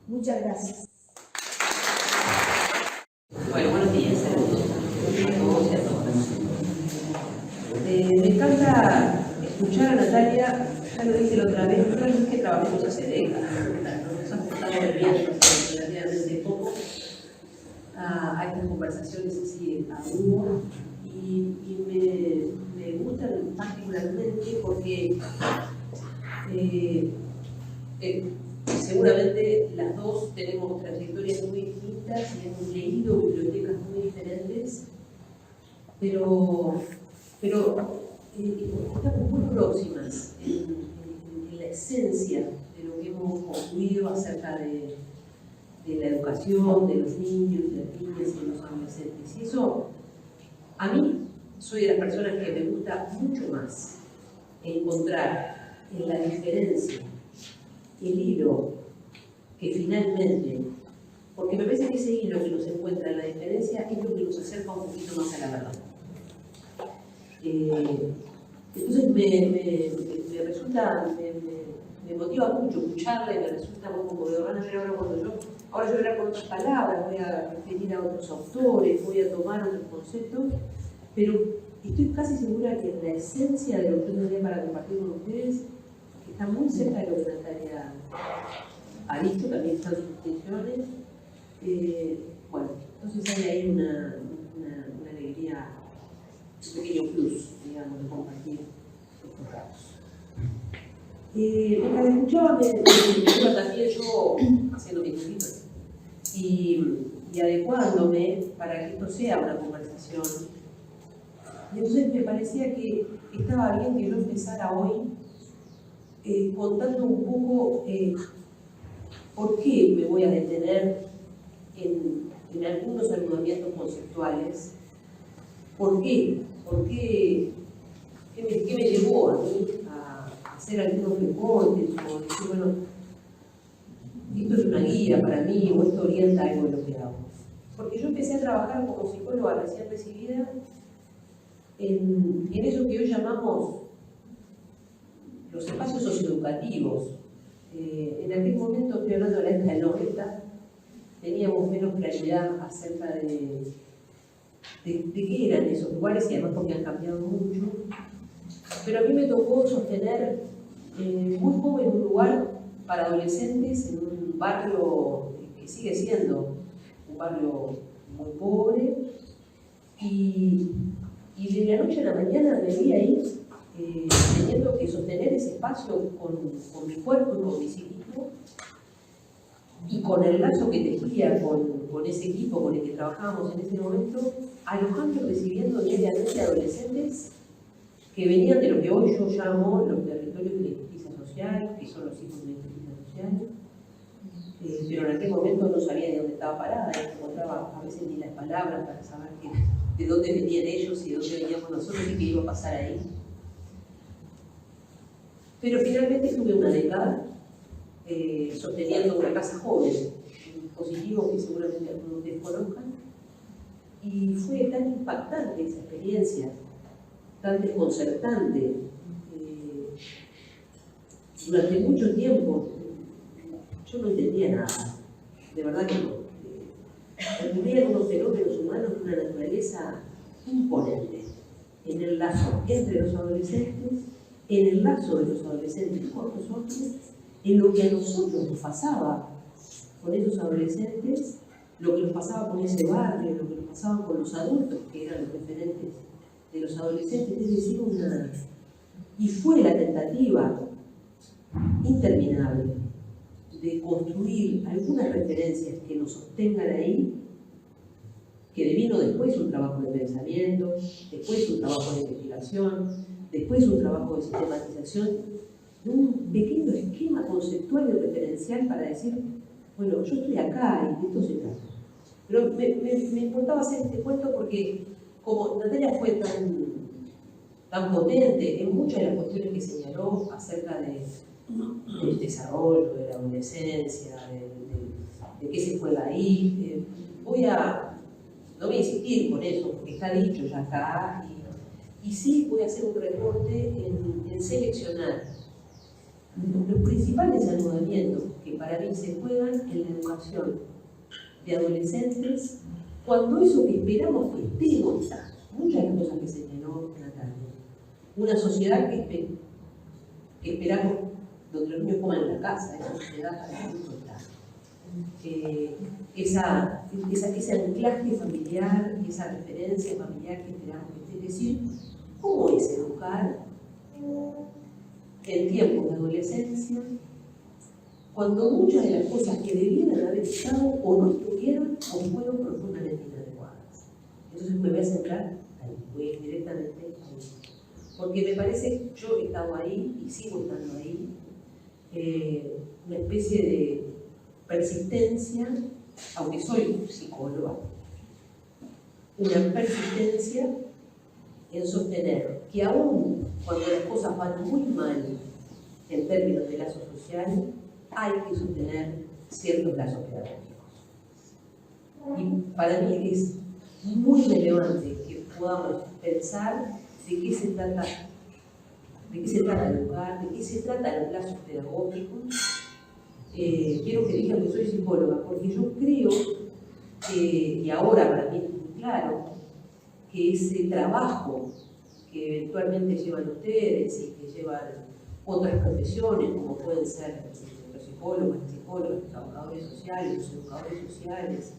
Muchas gracias. Bueno, buenos días a todos y a todas. Me encanta escuchar a Natalia, ya lo dije la otra vez, no es que trabajemos hace décadas, nos han estado volviendo relativamente poco a estas conversaciones así a dúo y me gustan particularmente porque seguramente las dos tenemos trayectorias muy distintas y hemos leído bibliotecas muy diferentes, pero estamos muy próximas en la esencia de lo que hemos construido acerca de la educación, de los niños, de las niñas y de los adolescentes. Y eso, a mí, soy de las personas que me gusta mucho más encontrar en la diferencia el hilo que finalmente, porque me parece que ese hilo que nos encuentra en la diferencia es lo que nos acerca un poquito más a la verdad. Entonces me resulta, me motiva mucho escucharla y me resulta muy conmovedor. Ahora yo veré con otras palabras, voy a referir a otros autores, voy a tomar otros conceptos, pero estoy casi segura que la esencia de lo que yo tendría para compartir con ustedes está muy cerca de lo que Natalia ha dicho, también están sus intenciones. Bueno, entonces hay ahí una pequeño plus, digamos, de compartir estos datos. Mientras escuchaba, me iba también yo haciendo mi escrito y adecuándome para que esto sea una conversación. Y entonces me parecía que estaba bien que yo empezara hoy contando un poco por qué me voy a detener en algunos argumentamientos conceptuales. ¿Por qué? ¿Qué me llevó a mí a hacer algunos reportes o decir, bueno, esto es una guía para mí o esto orienta algo de lo que hago? Porque yo empecé a trabajar como psicóloga recién recibida en eso que hoy llamamos los espacios socioeducativos. En aquel momento, estoy hablando de la época del 90, teníamos menos claridad acerca de qué eran esos lugares y además porque han cambiado mucho. Pero a mí me tocó sostener muy joven un lugar para adolescentes en un barrio que sigue siendo un barrio muy pobre y de la noche a la mañana me vi ahí teniendo que sostener ese espacio con mi cuerpo y con mi psiquismo y con el lazo que tejía con ese equipo con el que trabajábamos en ese momento, alojando y recibiendo diariamente adolescentes que venían de lo que hoy yo llamo los territorios de la injusticia social, que son los hijos de la injusticia social, pero en aquel momento no sabía de dónde estaba parada, no encontraba a veces ni las palabras para saber de dónde venían ellos y de dónde veníamos nosotros y qué iba a pasar ahí. Pero finalmente estuve una década sosteniendo una casa joven, un dispositivo que seguramente algunos de ustedes conozcan, y fue tan impactante esa experiencia, tan desconcertante. Durante mucho tiempo yo no entendía nada, de verdad que no. Ocurrían unos fenómenos humanos de una naturaleza imponente en el lazo entre los adolescentes, en el lazo de los adolescentes con nosotros, en lo que a nosotros nos pasaba con esos adolescentes, lo que nos pasaba con ese barrio, lo que nos pasaba con los adultos que eran los referentes de los adolescentes, es decir, y fue la tentativa interminable de construir algunas referencias que nos sostengan ahí, que devino después un trabajo de pensamiento, después un trabajo de investigación, después un trabajo de sistematización, de un pequeño esquema conceptual y referencial para decir, bueno, yo estoy acá y de esto se trata. Pero me importaba hacer este cuento porque como Natalia fue tan potente en muchas de las cuestiones que señaló acerca del desarrollo, de la adolescencia, de qué se juega ahí, no voy a insistir con eso porque está dicho ya acá, y sí voy a hacer un reporte en seleccionar los principales anudamientos que para mí se juegan en la educación de adolescentes cuando eso que esperamos que esté montado. Muchas de las cosas que señaló Natalia. Una sociedad que esperamos donde los niños coman en la casa, esa sociedad para el mundo está. Ese anclaje familiar, esa referencia familiar que esperamos que esté. Es decir, ¿cómo es educar en tiempos de adolescencia cuando muchas de las cosas que debieran haber estado o no estuvieron o fueron profundamente inadecuadas? Entonces me voy a centrar ahí, voy a ir directamente ahí. Porque me parece, yo he estado ahí y sigo estando ahí, una especie de persistencia, aunque soy psicóloga, una persistencia en sostener que aún cuando las cosas van muy mal en términos de lazo social, hay que sostener ciertos lazos pedagógicos. Y para mí es muy relevante que podamos pensar de qué se trata educar, de qué se trata los lazos pedagógicos. Quiero que digan que soy psicóloga, porque yo creo que, y ahora para mí es muy claro, que ese trabajo que eventualmente llevan ustedes y que llevan otras profesiones, como pueden ser los psicólogos, las psicólogas, los trabajadores sociales, los educadores sociales,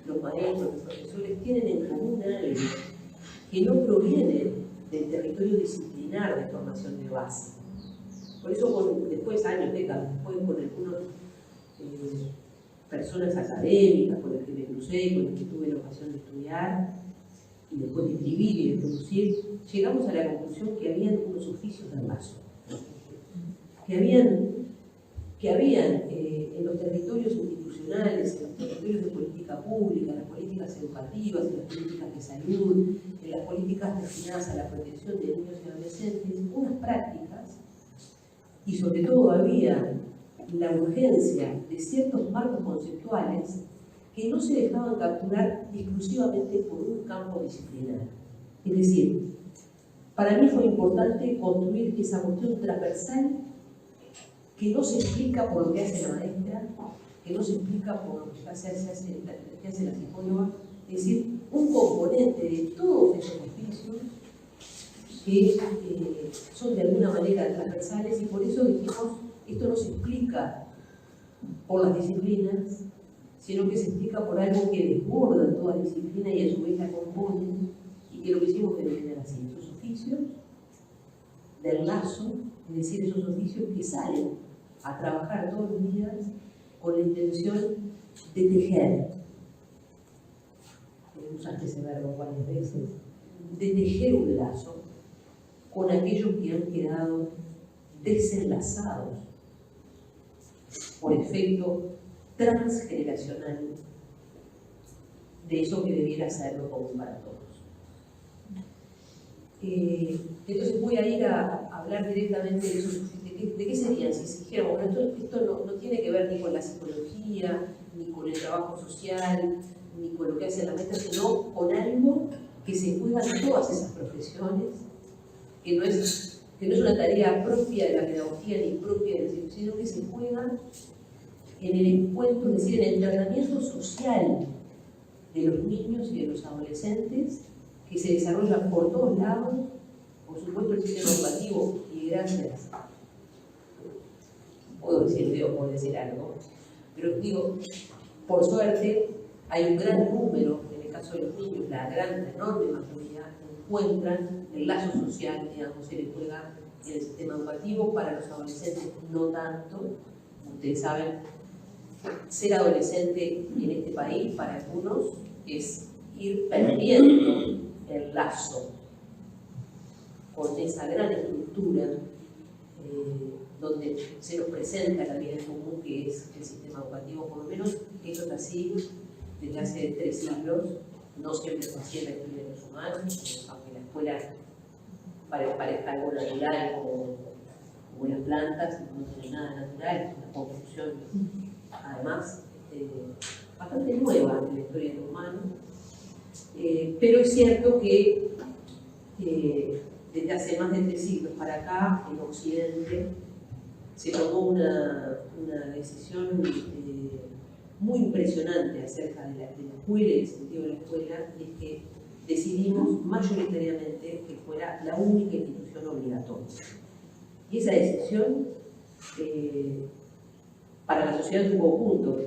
los maestros, los profesores, tienen en común algo, que no provienen del territorio disciplinar de formación de base. Por eso, después, años, décadas después, con algunas personas académicas con las que me crucé, con las que tuve la ocasión de estudiar, y después de escribir y de producir, llegamos a la conclusión que habían unos oficios de raso, que habían en los territorios institucionales, en los territorios de política pública, en las políticas educativas, en las políticas de salud, en las políticas destinadas a la protección de niños y adolescentes, unas prácticas, y sobre todo había la urgencia de ciertos marcos conceptuales que no se dejaban capturar exclusivamente por un campo disciplinar. Es decir, para mí fue importante construir esa cuestión transversal que no se explica por lo que hace la maestra, que no se explica por lo que hace la psicóloga, es decir, un componente de todos esos oficios que son de alguna manera transversales, y por eso dijimos, esto no se explica por las disciplinas, sino que se explica por algo que desborda toda disciplina y a su vez la compone, y que lo que hicimos denominar así, esos oficios del lazo, es decir, esos oficios que salen a trabajar todos los días con la intención de tejer. Usaste ese verbo varias veces, de tejer un lazo con aquellos que han quedado desenlazados por efecto transgeneracional de eso que debiera ser lo común para todos. Entonces voy a ir a hablar directamente de eso, de qué serían, si dijéramos, bueno, esto no tiene que ver ni con la psicología, ni con el trabajo social, ni con lo que hace la maestra, sino con algo que se juega en todas esas profesiones, que no es una tarea propia de la pedagogía ni propia de la psicología, sino que se juega en el encuentro, es decir, en el tratamiento social de los niños y de los adolescentes, que se desarrollan por todos lados, por supuesto el sistema educativo, y gracias, puedo decir algo, pero digo, por suerte hay un gran número, en el caso de los niños, la enorme mayoría, encuentran el lazo social, digamos, se le juega en el sistema educativo. Para los adolescentes no tanto. Ustedes saben, ser adolescente en este país para algunos es ir perdiendo el lazo con esa gran estructura donde se nos presenta la vida en común, que es el sistema educativo. Por lo menos eso es así desde hace 3 siglos. No siempre fue así en la historia de los humanos, aunque la escuela parezca algo natural como las plantas, no tiene nada natural, es una construcción además bastante nueva en la historia del humano, pero es cierto que desde hace más de 3 siglos para acá, en Occidente, se tomó una decisión muy impresionante acerca de la escuela y el sentido de la escuela, y es que decidimos mayoritariamente que fuera la única institución obligatoria. Y esa decisión, para la sociedad en su conjunto,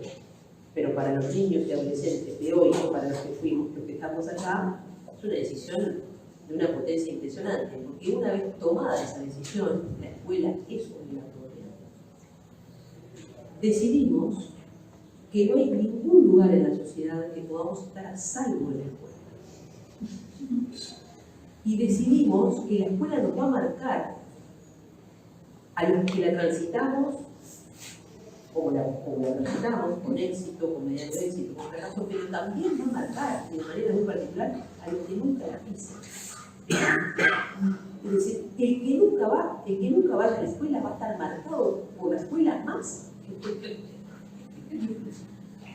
pero para los niños y adolescentes de hoy, para los que fuimos, los que estamos acá, es una decisión de una potencia impresionante, porque una vez tomada esa decisión, la escuela es obligatoria, decidimos que no hay ningún lugar en la sociedad que podamos estar a salvo en la escuela. Y decidimos que la escuela nos va a marcar a los que la transitamos, como la transitamos, con éxito, con mediano éxito, con fracaso, pero también va a marcar de manera muy particular a los que nunca la pisan. Es decir, el que nunca vaya a la escuela va a estar marcado por la escuela más que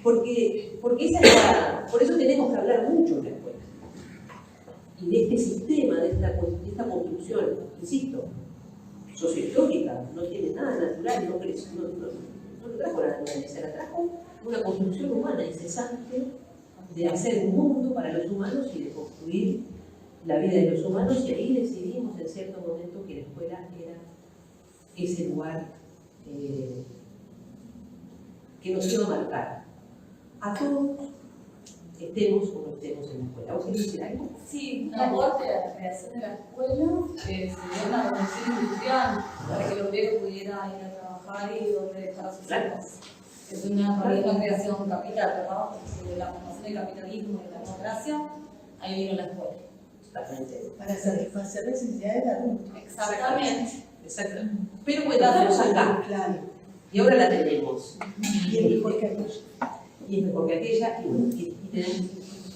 porque por eso tenemos que hablar mucho de la escuela y de este sistema, de esta construcción, insisto, sociohistórica, no tiene nada natural, no lo trajo la naturaleza, la trajo una construcción humana incesante de hacer un mundo para los humanos y de construir la vida de los humanos, y ahí decidimos en cierto momento que la escuela era ese lugar que nos iba a marcar a todos estemos o no estemos en la escuela. ¿Vos querés decir algo? Sí, un aporte a la creación de la escuela sería una donación industrial para que el obrero pudiera ir a trabajar y donde dejar a sus hijos. Es una creación capital, ¿no? Sobre la formación del capitalismo y la democracia, ahí vino la escuela. Exactamente. Para satisfacer necesidades de adultos. Exactamente. Exactamente. Pero bueno, estamos acá. Claro. Y ahora la tenemos. Y es mejor que aquello. Y es mejor que aquella. Y, bueno,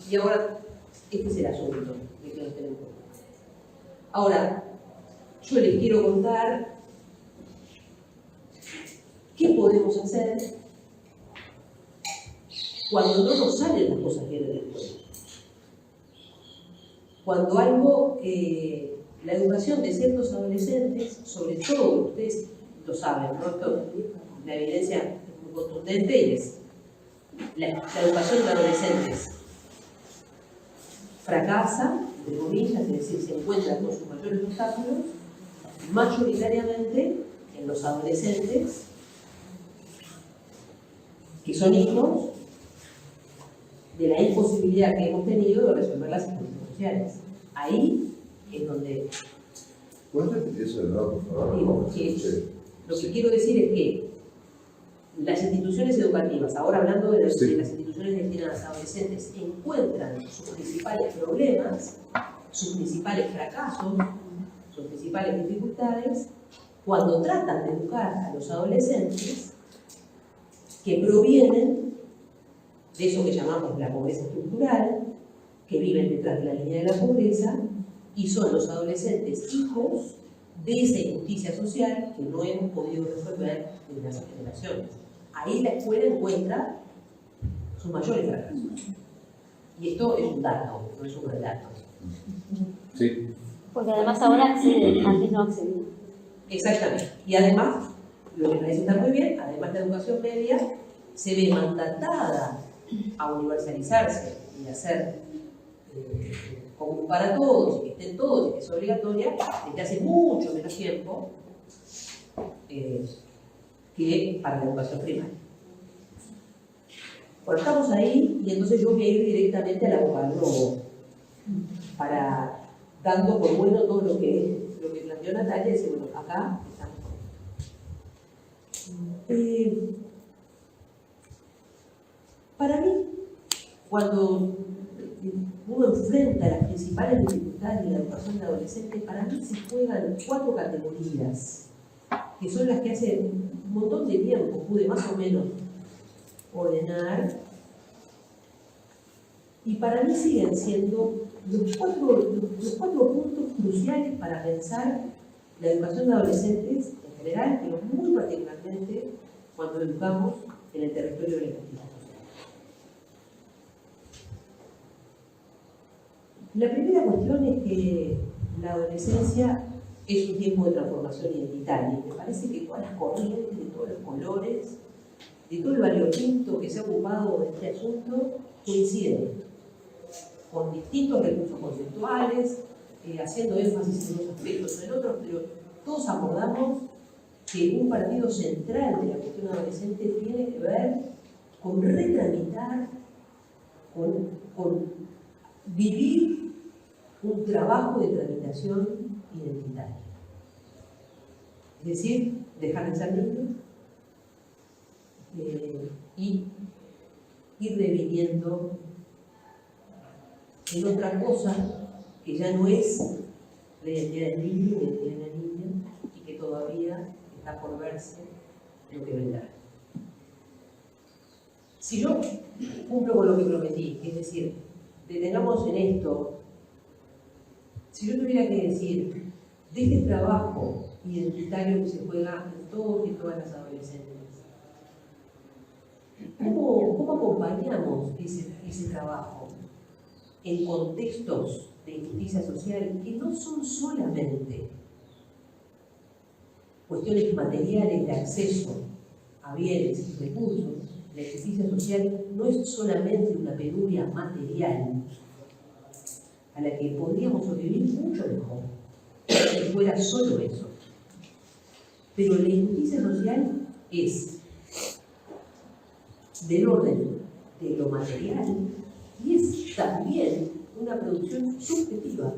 y ahora, este es el asunto de que nos tenemos. Ahora, yo les quiero contar qué podemos hacer cuando no nos salen las cosas bien en la escuela. Cuando algo, la educación de ciertos adolescentes, sobre todo, ustedes lo saben, ¿no? Esto, la evidencia es muy contundente y es la educación de adolescentes fracasa, entre comillas, es decir, se encuentra con sus mayores obstáculos, mayoritariamente en los adolescentes que son hijos de la imposibilidad que hemos tenido de resolver las instituciones sociales. Ahí es donde... ¿Puedes repetir eso de nuevo, por favor? Digo, lo que quiero decir es que las instituciones educativas, ahora hablando de las instituciones destinadas a adolescentes, encuentran sus principales problemas, sus principales fracasos, sus principales dificultades, cuando tratan de educar a los adolescentes que provienen de eso que llamamos la pobreza estructural, que viven detrás de la línea de la pobreza, y son los adolescentes hijos de esa injusticia social que no hemos podido resolver en las generaciones. Ahí la escuela encuentra sus mayores fracasos. Y esto es un dato, no es un relato. Sí. Porque además ahora accede, antes no accedía. Exactamente. Y además, lo que parece estar muy bien, además la educación media se ve mandatada a universalizarse y a ser común para todos, y que estén todos, y que es obligatoria, desde hace mucho menos tiempo que para la educación primaria. Bueno, estamos ahí, y entonces yo voy a ir directamente al abogado para dando por bueno todo lo que planteó Natalia, y decir, bueno, acá estamos. Para mí, cuando uno enfrenta las principales dificultades de la educación de adolescentes, para mí se juegan 4 categorías, que son las que hace un montón de tiempo pude más o menos ordenar, y para mí siguen siendo los cuatro puntos cruciales para pensar la educación de adolescentes en general, pero muy particularmente cuando educamos en el territorio de la justicia social. La primera cuestión es que la adolescencia es un tiempo de transformación identitaria, y me parece que todas las corrientes, de todos los colores, de todo el variopinto que se ha ocupado de este asunto, coinciden con distintos recursos conceptuales, haciendo énfasis en unos aspectos o en otros, pero todos acordamos que un partido central de la cuestión adolescente tiene que ver con retramitar, con vivir un trabajo de tramitación identitaria. Es decir, dejar de ser niños y ir reviviendo en otra cosa que ya no es la identidad del niño, la identidad de la niña, y que todavía está por verse lo que vendrá. Si yo cumplo con lo que prometí, es decir, detengamos en esto, si yo tuviera que decir de este trabajo identitario que se juega en todos y todas las adolescentes, ¿cómo acompañamos ese trabajo en contextos de injusticia social que no son solamente cuestiones materiales de acceso a bienes y recursos? La injusticia social no es solamente una penuria material a la que podríamos sobrevivir mucho mejor si fuera solo eso. Pero la injusticia social es del orden de lo material, y es también una producción subjetiva.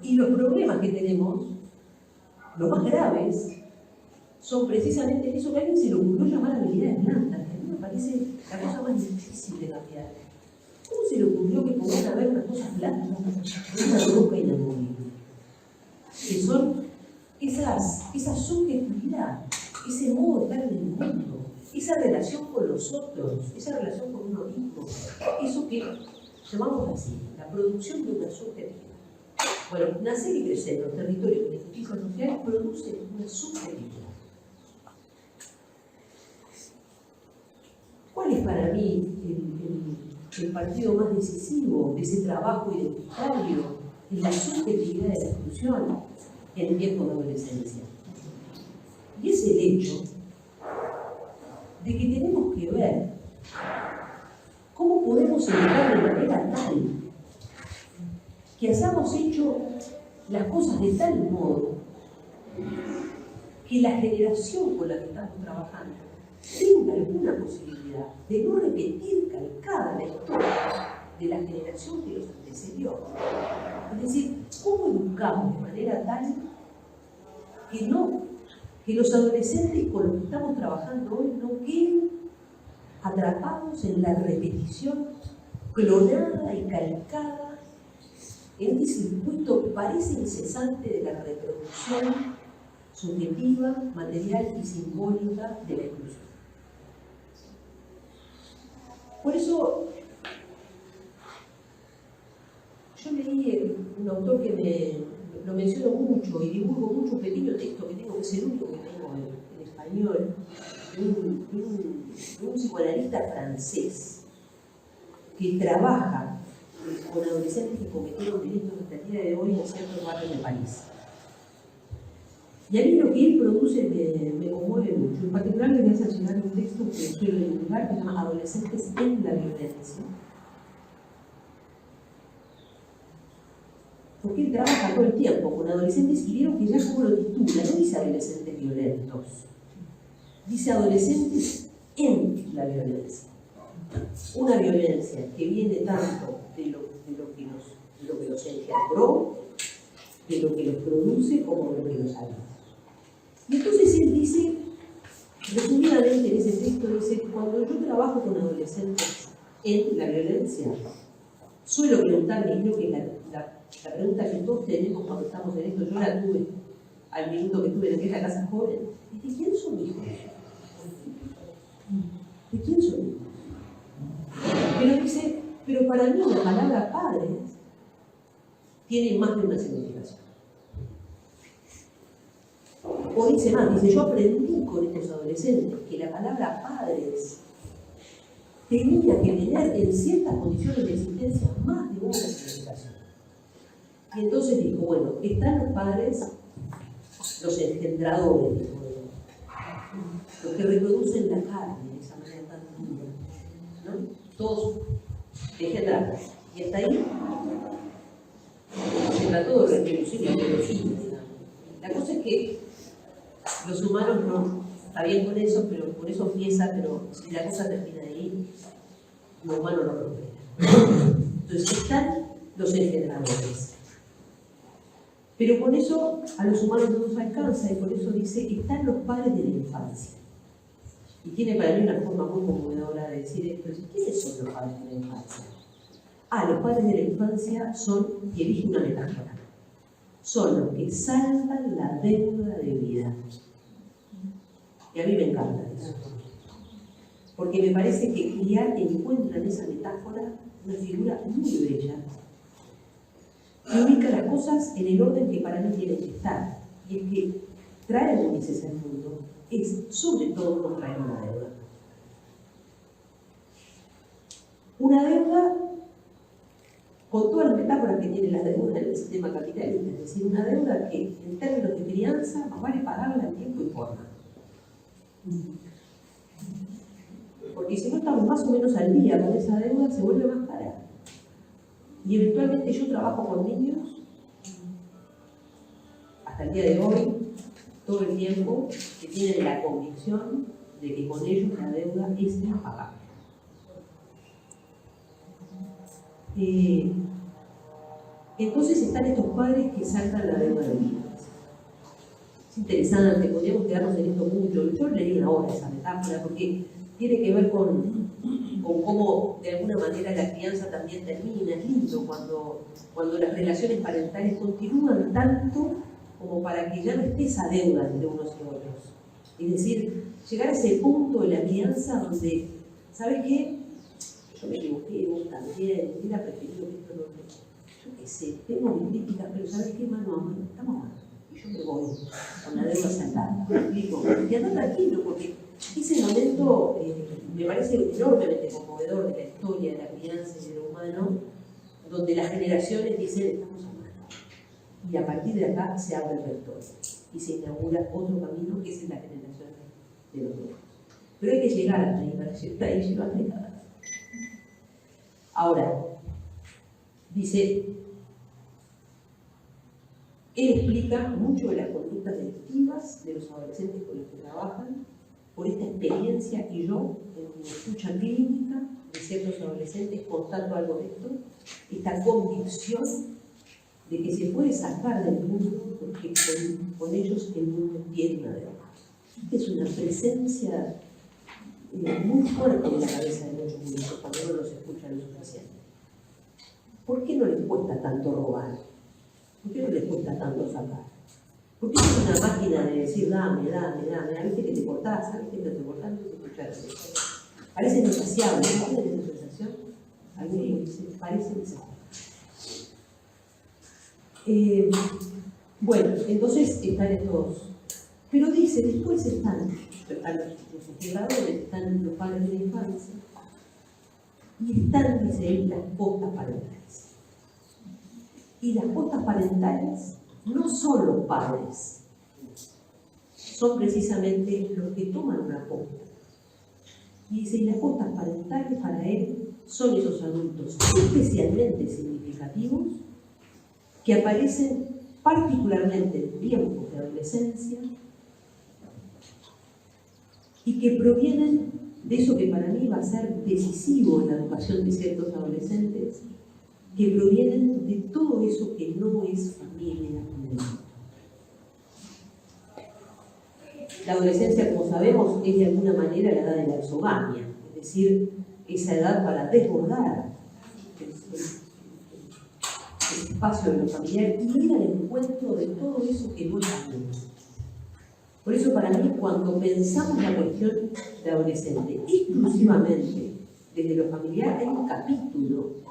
Y los problemas que tenemos, los más graves, son precisamente eso que a alguien se le ocurrió llamar habilidades blandas, que a mí me parece la cosa más difícil de cambiar. ¿Cómo se le ocurrió que podían haber unas cosas blandas, una roca inamovible? Que son esa subjetividad, ese modo de estar en el mundo, esa relación con los otros, esa relación con uno mismo, eso que llamamos así, la producción de una subjetividad. Bueno, nacer y crecer en los territorios de justicia social produce una subjetividad. ¿Cuál es para mí el partido más decisivo de ese trabajo identitario en la subjetividad de la exclusión en el tiempo de adolescencia? Y es el hecho de que tenemos que ver cómo podemos educar de manera tal que hayamos hecho las cosas de tal modo que la generación con la que estamos trabajando tenga alguna posibilidad de no repetir calcada la historia de la generación que los antecedió. Es decir, ¿cómo educamos de manera tal que los adolescentes con los que estamos trabajando hoy no queden atrapados en la repetición clonada y calcada en este circuito que parece incesante de la reproducción subjetiva, material y simbólica de la inclusión? Por eso, yo leí un autor que lo menciono mucho y divulgo mucho, un pequeño texto que tengo, que es el único que tengo en español, de un psicoanalista francés que trabaja con adolescentes que cometieron delitos hasta el día de hoy en ciertos barrios del país. Y a mí lo que él produce me conmueve mucho. En particular le voy a hacer llegar un texto que suelo divulgar que se llama Adolescentes en la violencia. Porque él trabaja todo el tiempo con adolescentes y vieron que ya como lo titula, no dice adolescentes violentos, dice adolescentes en la violencia. Una violencia que viene tanto de lo que los engendró, de lo que los produce, como de lo que los habita. Y entonces él dice, resumidamente en ese texto, dice que cuando yo trabajo con adolescentes en la violencia, suelo preguntarme, y creo que la pregunta que todos tenemos cuando estamos en esto, yo la tuve al minuto que estuve en aquella casa joven, es ¿de quién son hijos? ¿De quién son hijos? Pero dice, pero para mí la palabra padres tiene más de una significación. O dice más, dice, yo aprendí con estos adolescentes que la palabra padres tenía que tener en ciertas condiciones de existencia más de una significación. Y entonces dijo, bueno, están los padres, los engendradores, dijo, los que reproducen la carne de esa manera tan dura, ¿no? Todos engendrados. Y hasta ahí se trató de reproducir la biología. La cosa es que los humanos no, está bien con eso, pero por eso empieza, pero si la cosa termina ahí, lo humano no prospera. Entonces están los engendradores. Pero con eso a los humanos no nos alcanza, y por eso dice, están los padres de la infancia. Y tiene para mí una forma muy conmovedora de decir esto. ¿Quiénes son los padres de la infancia? Los padres de la infancia son, y elige una metáfora, son los que salvan la deuda de vida. Y a mí me encanta eso. Porque me parece que criar encuentra en esa metáfora una figura muy bella que ubica las cosas en el orden que para mí tienen que estar. Y es que traer a Ulises al mundo es sobre todo contraer una deuda. Una deuda con todas las metáforas que tienen las deudas en el sistema capitalista, es decir, una deuda que en términos de crianza más vale pagarla en tiempo y forma. Porque si no estamos más o menos al día con esa deuda, se vuelve más cara. Y eventualmente yo trabajo con niños, hasta el día de hoy, todo el tiempo, que tienen la convicción de que con ellos la deuda es impagable. Entonces están estos padres que saltan la deuda de vida. Es interesante, podríamos quedarnos en esto mucho. Yo leí ahora esa metáfora porque tiene que ver con cómo de alguna manera la crianza también termina. Es lindo cuando las relaciones parentales continúan tanto como para que ya no esté esa deuda entre unos y otros. Es decir, llegar a ese punto de la crianza donde, ¿sabes qué? Yo me equivoqué, vos también, hubiera preferido que esto no me... Yo qué sé, tengo mis críticas, pero ¿sabes qué, mano a mano? Estamos mal. Y yo me voy con la deuda saldada. ¿Me explico? Y ando tranquilo, porque ese momento me parece enormemente conmovedor de la historia de la crianza y de lo humano, donde las generaciones dicen, estamos a mano. Y a partir de acá se abre el vector y se inaugura otro camino que es en la generación de los hijos. Pero hay que llegar ahí, para llegar ahí lleva décadas. Ahora, dice, él explica mucho de las conductas delictivas de los adolescentes con los que trabajan, por esta experiencia y yo, en mi escucha clínica de ciertos adolescentes contando algo de esto, esta convicción de que se puede sacar del mundo porque con ellos el mundo tiene una deuda. Esta es una presencia muy fuerte en la cabeza de muchos niños cuando uno los escucha lo suficiente. ¿Por qué no les cuesta tanto robar? ¿Por qué no les cuesta tanto sacar? ¿Por qué es una máquina de decir dame? A veces que te cortás, a veces que te cortás, no te escuchás. Parece insaciable, ¿no tienen esa sensación? Alguien dice, parece insaciable. Bueno, entonces están estos. Pero dice, después están los integradores, están los padres de la infancia, y están, dice él, las postas parentales. Y las postas parentales no son los padres, son precisamente los que toman una posta. Y dice, y las postas parentales para él son esos adultos especialmente significativos que aparecen particularmente en tiempos de adolescencia y que provienen de eso que para mí va a ser decisivo en la educación de ciertos adolescentes, que provienen de todo eso que no es familia. La adolescencia, como sabemos, es de alguna manera la edad de la exogamia, es decir, esa edad para desbordar el espacio de lo familiar y ir al encuentro de todo eso que no es familia. Por eso para mí, cuando pensamos la cuestión de adolescente exclusivamente desde lo familiar, hay un capítulo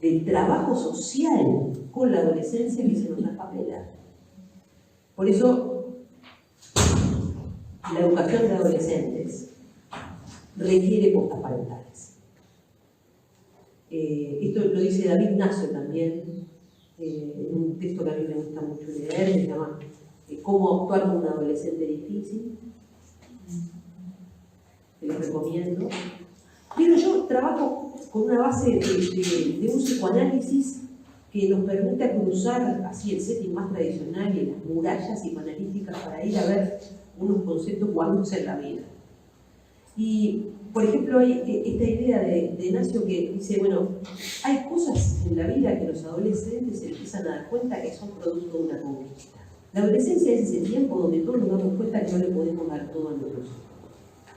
del trabajo social con la adolescencia que se nos apapela. Por eso, la educación de adolescentes requiere postas parentales. Esto lo dice David Nacio también, en un texto que a mí me gusta mucho leer, se llama Cómo actuar con un adolescente difícil, que les recomiendo. Pero yo trabajo con una base de un psicoanálisis que nos permite cruzar así el setting más tradicional y las murallas psicoanalíticas para ir a ver unos conceptos guardados en la vida. Y, por ejemplo, hay esta idea de Nacio que dice, bueno, hay cosas en la vida que los adolescentes se empiezan a dar cuenta que son producto de una conquista. La adolescencia es ese tiempo donde todos nos damos cuenta que no le podemos dar todo a nuestros hijos.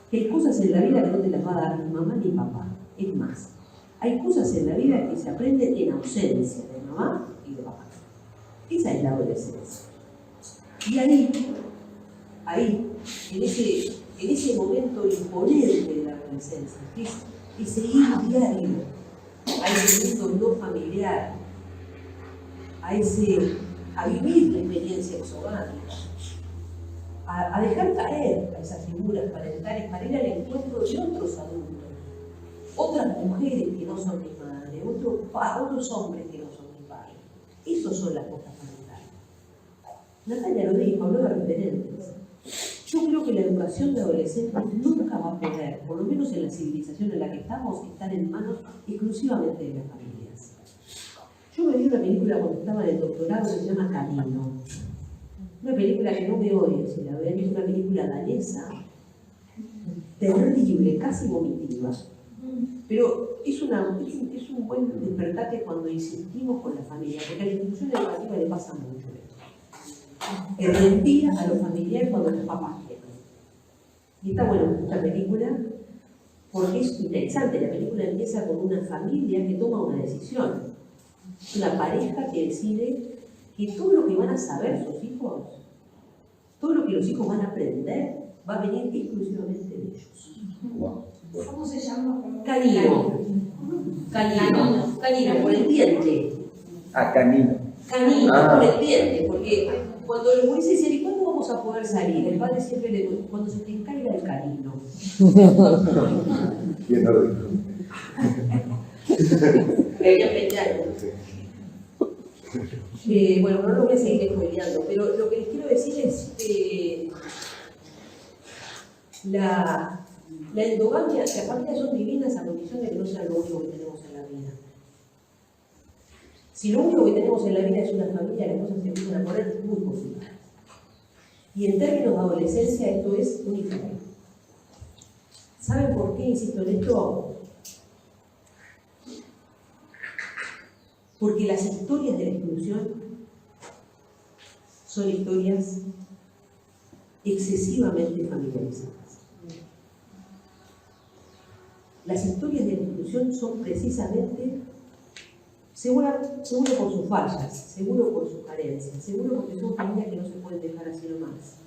Que hay cosas en la vida que no te las va a dar ni mamá ni papá. Es más, hay cosas en la vida que se aprenden en ausencia de mamá y de papá. Esa es la adolescencia. Y ahí, en ese momento imponente de la adolescencia, que es ese ir diario a ese mundo no familiar, a vivir la experiencia exogámica, a dejar caer a esas figuras parentales para ir al encuentro de otros adultos, otras mujeres que no son mi madre, otros hombres que no son mi padre. Esos son las postas parentales. Natalia lo dijo, habló de referentes. Yo creo que la educación de adolescentes nunca va a poder, por lo menos en la civilización en la que estamos, estar en manos exclusivamente de las familias. Yo me vi una película cuando estaba en el doctorado que se llama Camino. Una película que no me odia, si la ven, es una película danesa, terrible, casi vomitiva, Pero es un buen despertate cuando insistimos con la familia, porque a la institución educativa le pasa mucho esto. Que reenvía a los familiares cuando los papás quieren. Y está bueno esta película porque es interesante. La película empieza con una familia que toma una decisión. Una pareja que decide que todo lo que van a saber sus hijos, todo lo que los hijos van a aprender, va a venir exclusivamente de ellos. Wow. ¿Cómo se llama? Canino. Canino, por el diente. Ah, canino. Canino, Ah. por el diente, porque cuando los gurises dicen, ¿y cuándo vamos a poder salir? El padre siempre le dice, cuando se te caiga el canino. ¿Quién no lo dijo? Ella peñaron. Bueno, no lo voy a seguir spoileando, pero lo que les quiero decir es que la endogamia, las familias son divinas a condición de que no sean lo único que tenemos en la vida. Si lo único que tenemos en la vida es una familia, las cosas se empiezan a poner muy complicadas. Y en términos de adolescencia esto es un infierno. ¿Saben por qué insisto en esto? Porque las historias de la exclusión son historias excesivamente familiarizadas. Las historias de la exclusión son precisamente, seguro por sus fallas, seguro por sus carencias, seguro porque son familias que no se pueden dejar así nomás.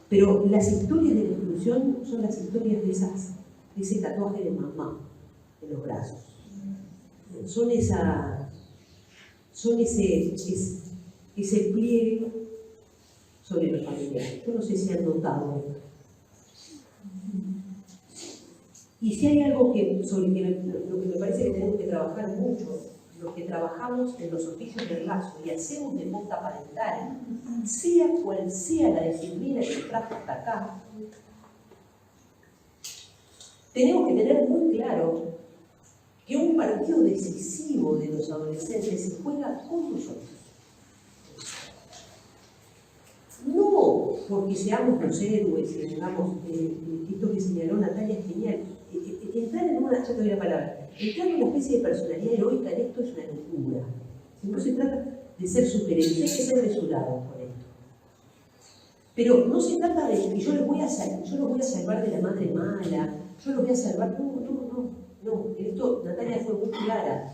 Pero las historias de la exclusión son las historias de ese tatuaje de mamá en los brazos. Son ese pliegue sobre los familiares. Yo no sé si han notado esto. Y si hay algo sobre lo que me parece que tenemos que trabajar mucho, los que trabajamos en los oficios del lazo y hacemos de posta parental, sea cual sea la disciplina que nos trajo hasta acá, tenemos que tener muy claro que un partido decisivo de los adolescentes se juega con nosotros. No porque seamos los héroes y digamos, esto que señaló Natalia es genial. Entrar en una, ya te doy la palabra, entrar en una especie de personalidad heroica en esto es una locura. No se trata de ser superhéroes, hay que ser mesurados con esto. Pero no se trata de que yo los voy a salvar de la madre mala, yo los voy a salvar, no, en esto Natalia fue muy clara.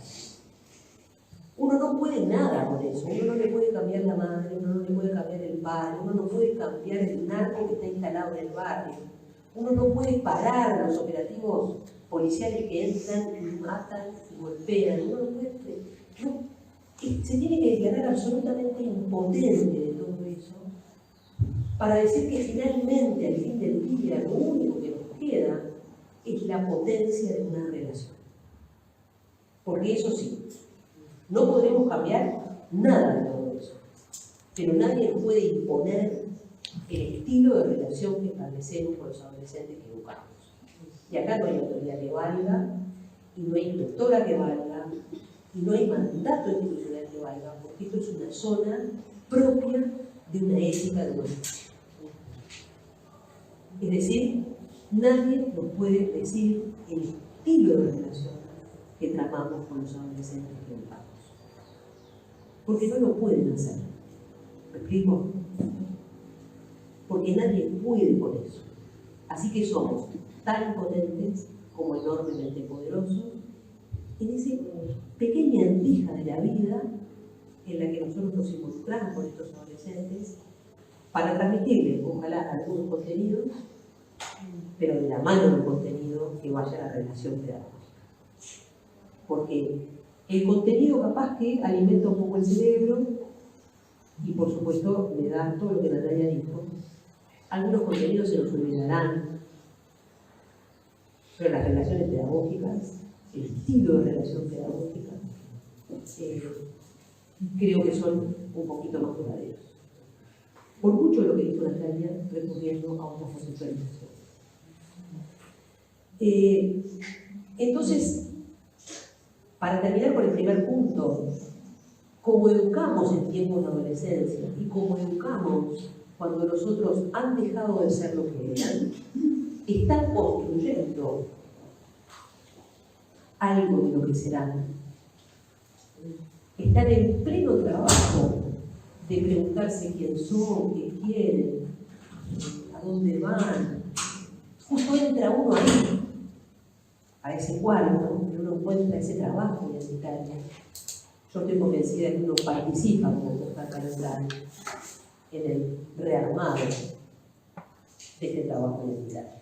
Uno no puede nada con eso, uno no le puede cambiar la madre, uno no le puede cambiar el padre, uno no puede cambiar el narco que está instalado en el barrio, uno no puede parar los operativos policiales que entran y matan y golpean, uno no puede, se tiene que declarar absolutamente impotente de todo eso para decir que finalmente al fin del día lo único que nos queda es la potencia de una relación. Porque eso sí, no podremos cambiar nada de todo eso, pero nadie nos puede imponer el estilo de relación que establecemos con los adolescentes que educamos. Y acá no hay autoridad que valga, y no hay inspectora que valga, y no hay mandato institucional que valga, porque esto es una zona propia de una ética de una educación. Es decir, nadie nos puede decir el estilo de relación que tramamos con los adolescentes que educamos. Porque no lo pueden hacer. ¿Me explico? Porque nadie puede con eso. Así que somos tan potentes como enormemente poderosos en esa pequeña rendija de la vida en la que nosotros nos involucramos con estos adolescentes para transmitirles, ojalá, algunos contenidos, pero de la mano del contenido que vaya a la relación pedagógica. Porque el contenido capaz que alimenta un poco el cerebro y por supuesto le da todo lo que Natalia dijo. Algunos contenidos se nos olvidarán, pero las relaciones pedagógicas, el estilo de relación pedagógica, creo que son un poquito más duraderos. Por mucho lo que dijo Natalia, recurriendo a una conceptualización. Entonces, para terminar con el primer punto, como educamos en tiempos de adolescencia y como educamos cuando los otros han dejado de ser lo que eran, están construyendo algo de lo que serán. Están en pleno trabajo de preguntarse quién son, qué quieren, a dónde van. Justo entra uno ahí, a ese cuarto, y uno encuentra ese trabajo identitario. Yo estoy convencida de que uno participa como postparental en el rearmado de este trabajo identitario.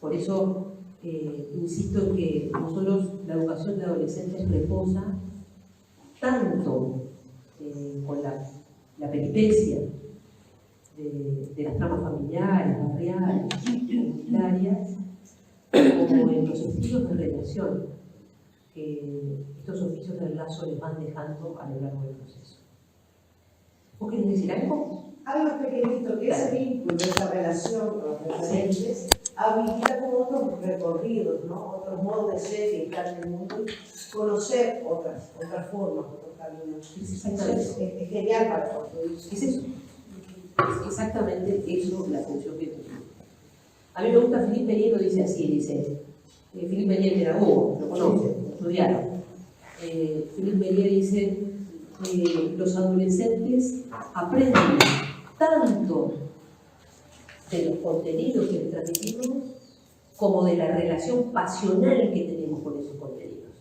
Por eso insisto en que nosotros la educación de adolescentes reposa tanto con la peripecia de las tramas familiares, barriales, comunitarias, como en los estudios de relación que estos oficios del lazo les van dejando a lo largo del proceso. ¿Vos querés decir algo? Algo pequeñito, que ese vínculo, esa relación con los referentes, habilita como otros recorridos, ¿no? Otros modos de ser y estar en el mundo, conocer otras formas, otros caminos. Es genial para construir. Es eso. Es exactamente eso la función que tiene. A mí me gusta Philippe Meynier, lo dice así, dice, Philippe Meynier es pedagogo, lo conoce, lo estudiaron. Philippe Meynier dice, los adolescentes aprenden tanto de los contenidos que les transmitimos como de la relación pasional que tenemos con esos contenidos.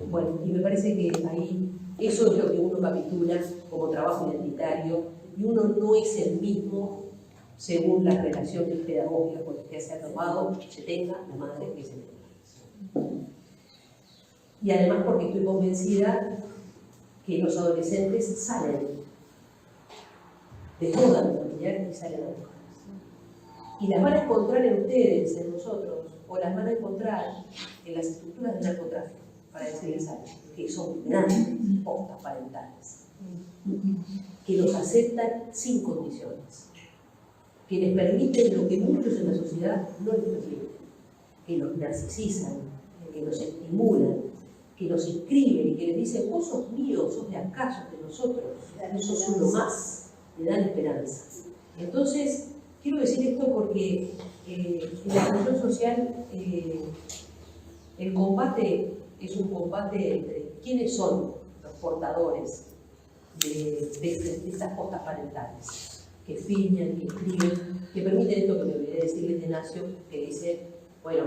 Bueno, y me parece que ahí eso es lo que uno capitula como trabajo identitario, y uno no es el mismo según las relaciones pedagógicas con las que se ha tomado, se tenga la madre que se tenga. Y además porque estoy convencida que los adolescentes salen de toda la familiar y salen a buscar. Y las van a encontrar en ustedes, en nosotros, o las van a encontrar en las estructuras del narcotráfico, para decirles algo, que son grandes postas parentales, que los aceptan sin condiciones, que les permiten lo que muchos en la sociedad no les permiten, que los narcisizan, que los estimulan, que los inscriben y que les dicen, vos sos mío, sos de acá, sos de nosotros, no sos uno más, le dan esperanza. Entonces, quiero decir esto porque en la función social el combate es un combate entre quiénes son los portadores de estas postas parentales, que filman, que escriben, que permiten esto que me olvidé decirles de Ignacio, que dice, bueno,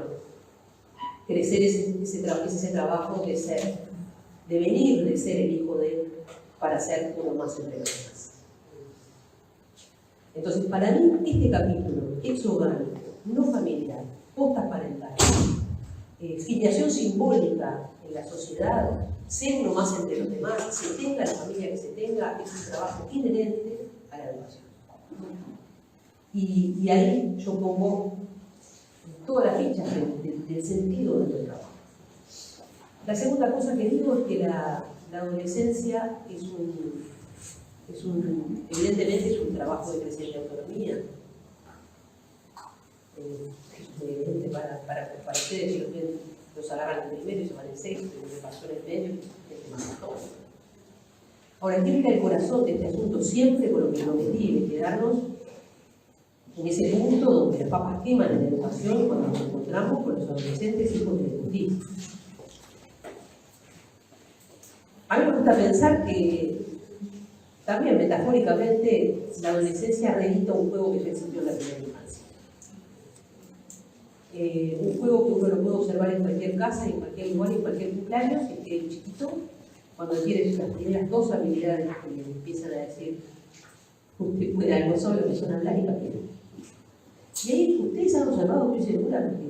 crecer es ese trabajo de ser, de venir de ser el hijo de él para ser uno más entre los demás. Entonces, para mí, este capítulo, exhogánico, no familiar, postas parentales, filiación simbólica en la sociedad, ser uno más entre los demás, se tenga la familia que se tenga, es un trabajo inherente a la educación. Y ahí yo pongo todas las fichas del sentido del trabajo. La segunda cosa que digo es que la adolescencia evidentemente es un trabajo de creciente autonomía. Es evidente para ustedes que los agarran en el primero y se van en sexto, y lo que pasó en el medio, más todo. Ahora, quiero ir al corazón de este asunto siempre con lo que prometí, de quedarnos en ese punto donde las papas queman en la educación cuando nos encontramos con los adolescentes hijos de justicia. A mí me gusta pensar que también metafóricamente la adolescencia reedita un juego que ya existió en la primera infancia. Un juego que uno lo puede observar en cualquier casa, en cualquier lugar, en cualquier cumpleaños, y que el chiquito, cuando tiene las primeras dos habilidades que le empiezan a decir, usted puede algo solo, empiezan a hablar y caminar. Y ahí ustedes han observado, estoy segura, porque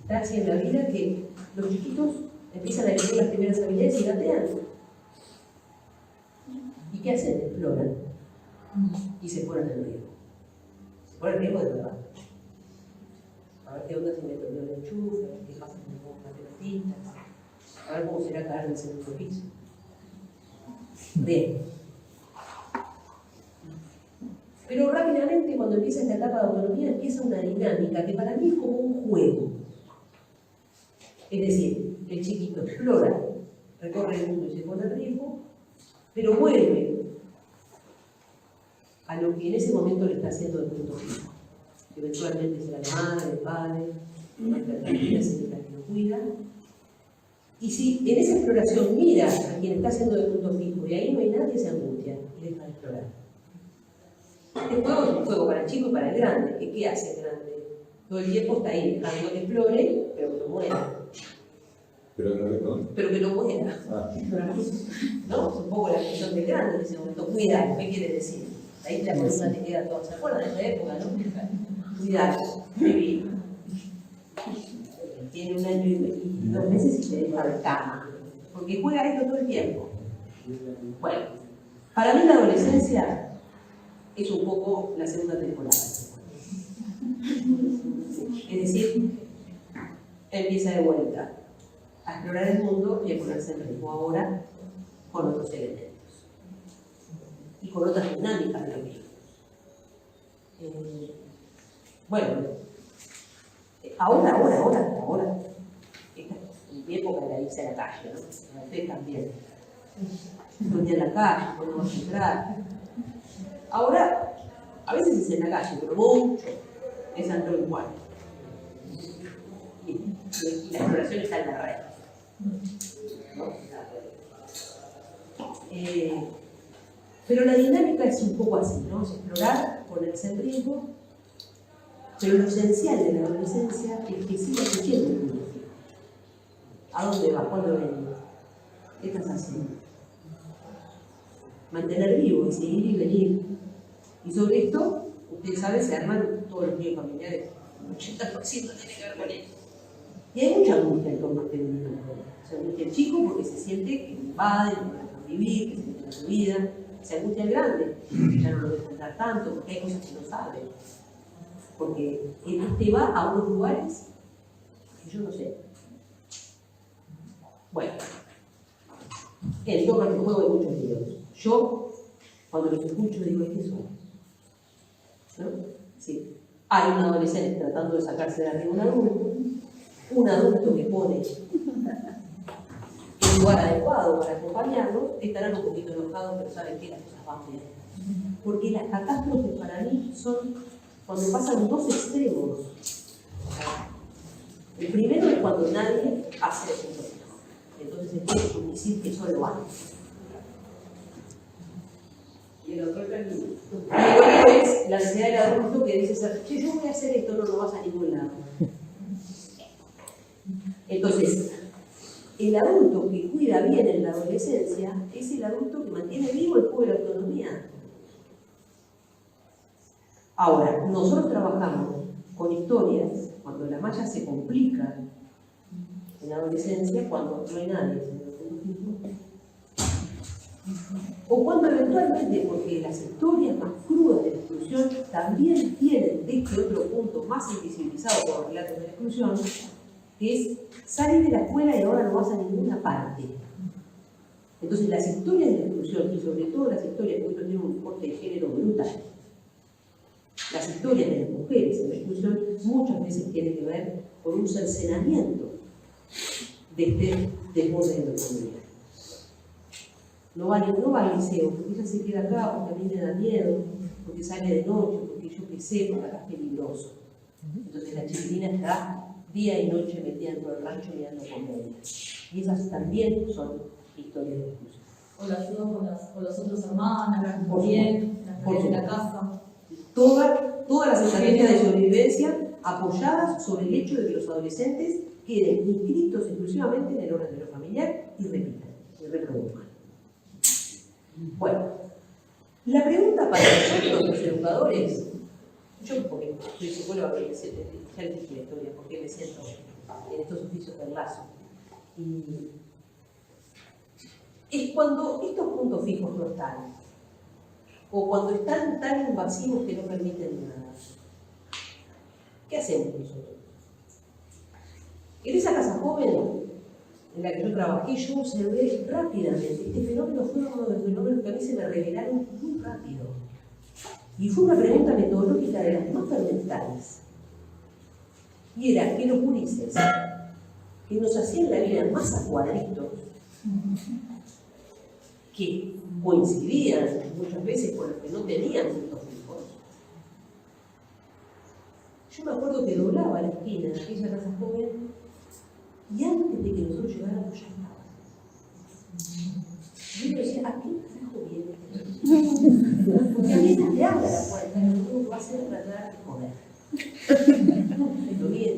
está así en la vida, que los chiquitos empiezan a tener las primeras habilidades y gatean. ¿Y qué hacen? Exploran y se ponen en riesgo. Se ponen en riesgo de verdad. A ver qué onda si me toca el enchufe, a ver qué pasa si me pongo una pelotita, a ver cómo será caer en el segundo piso. Bien. Pero rápidamente, cuando empieza esta etapa de autonomía, empieza una dinámica que para mí es como un juego. Es decir, el chiquito explora, recorre el mundo y se pone en riesgo, pero vuelve a lo que en ese momento le está haciendo el punto fijo. Eventualmente será la madre, el padre, nuestra Argentina es la que lo cuida. Y si en esa exploración mira a quien está haciendo de punto fijo y ahí no hay nadie, se angustia y deja de explorar. El juego es un juego para el chico y para el grande. ¿Qué hace el grande? Todo el tiempo está ahí dejando que explore, pero que no muera. Pero no le conozco. Pero que no muera. Ah, ¿No? Es un poco la función del grande en ese momento. Cuidar, ¿qué quiere decir? Ahí la columna te queda toda. ¿Se acuerdan de esa época, no? Cuidar, vivir. Tiene 1 año y 2 meses y se deja de cama. Porque juega esto todo el tiempo. Bueno, para mí la adolescencia es un poco la segunda temporada. Es decir, empieza de vuelta a explorar el mundo y a ponerse en riesgo ahora con otros elementos y con otras dinámicas de lo mismo. Bueno, ahora, esta es mi época de la irse a la calle, ¿no? Ustedes también. Un día en la calle, cuando vas a entrar. Ahora, a veces es en la calle, pero mucho es dentro del cuarto. Y la exploración está en la red. ¿No? Pero la dinámica es un poco así, ¿no? Es explorar, ponerse en riesgo, pero lo esencial de la adolescencia es que siga escuchando el mundo. ¿A dónde va? ¿Cuándo venís? ¿Qué estás haciendo? Mantener vivo y seguir y venir. Y sobre esto, ustedes saben, se arman todos los niños familiares. El 80% tiene que ver con eso. Y hay mucha angustia en torno a este mundo. Se angustia el chico porque se siente que invade, que no lo dejan vivir, que se mete en su vida. Se angustia el grande, que ya no lo dejan dar tanto, porque hay cosas que no sabe. Porque este va a unos lugares que yo no sé. Bueno, en torno a este juego hay muchos videos. Yo, cuando los escucho, digo, ¿qué son? ¿No? Sí. Hay un adolescente tratando de sacarse de arriba un adulto que pone el lugar adecuado para acompañarlo, estarán un poquito enojados, pero saben que las cosas van bien. Porque las catástrofes para mí son cuando pasan dos extremos. El primero es cuando nadie hace eso. Entonces es un misil que solo hace. Y el otro es el niño. Y el otro es la necesidad del adulto que dice, che, yo voy a hacer esto, no vas a ningún lado. Entonces, el adulto que cuida bien en la adolescencia es el adulto que mantiene vivo el juego de la autonomía. Ahora, nosotros trabajamos con historias cuando la malla se complica en la adolescencia, cuando no hay nadie en el mundo, o cuando eventualmente, porque las historias más crudas de la exclusión también tienen de este otro punto más invisibilizado por los relatos de la exclusión, que es salir de la escuela y ahora no vas a ninguna parte. Entonces las historias de la exclusión, y sobre todo las historias, porque esto tiene un corte de género brutal, las historias de las mujeres en la exclusión muchas veces tienen que ver con un cercenamiento de este desborde de la autonomía. No va al liceo, porque ella se queda acá, porque a mí me da miedo, porque sale de noche, porque yo qué sé, porque acá es peligroso. Entonces la chiquilina está día y noche metida dentro del rancho mirando comedias. Y esas también son historias de exclusión. O la ayuda con los otros hermanos, la bien, las de la casa. Todas las estrategias de sobrevivencia apoyadas sobre el hecho de que los adolescentes queden inscritos exclusivamente en el orden de lo familiar y repitan, y reproduzcan. Bueno, la pregunta para nosotros los educadores, yo porque soy psicóloga, ya les dije la historia, porque me siento en estos oficios del lazo. Y es cuando estos puntos fijos no están, o cuando están tan invasivos que no permiten nada. ¿Qué hacemos nosotros? En esa casa joven en la que yo trabajé, yo observé rápidamente. Este fenómeno fue uno de los fenómenos que a mí se me revelaron muy rápido. Y fue una pregunta metodológica de las más fermentales. Y era que los gurises, que nos hacían la vida más a cuadritos, que coincidían muchas veces con los que no tenían puntos fijos, Yo me acuerdo que doblaba la esquina de aquella casa joven y antes de que nosotros llegáramos ya estaba. Y yo decía, ¿a qué carajo viene? Porque a mí le abre la puerta y lo único que va a hacer es tratar de joder. Lo bien.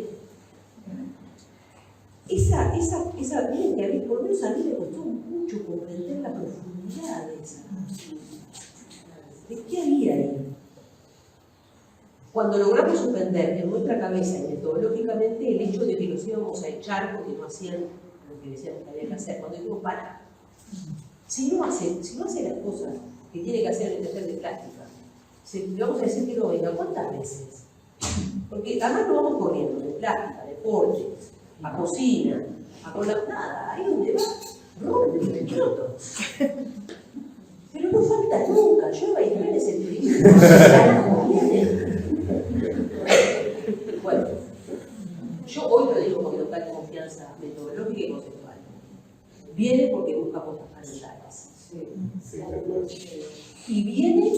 Miren que a mí, por lo menos a mí me costó mucho comprender la profundidad de esa. ¿De qué había ahí? Cuando logramos suspender en nuestra cabeza y metodológicamente el hecho de que los íbamos a echar porque no hacían lo que decíamos que había que hacer, cuando dijimos, para, si no hace las cosas que tiene que hacer el taller de plástica, le vamos a decir que no venga, ¿cuántas veces? Porque además no vamos corriendo de plástica, deporte, a cocina, a con la nada, ahí donde va, rompe el exploto. Pero no falta nunca, llueva y truene ese turismo. Bueno, yo hoy lo digo con total confianza metodológica y conceptual. Viene porque busca cosas parentales. Y viene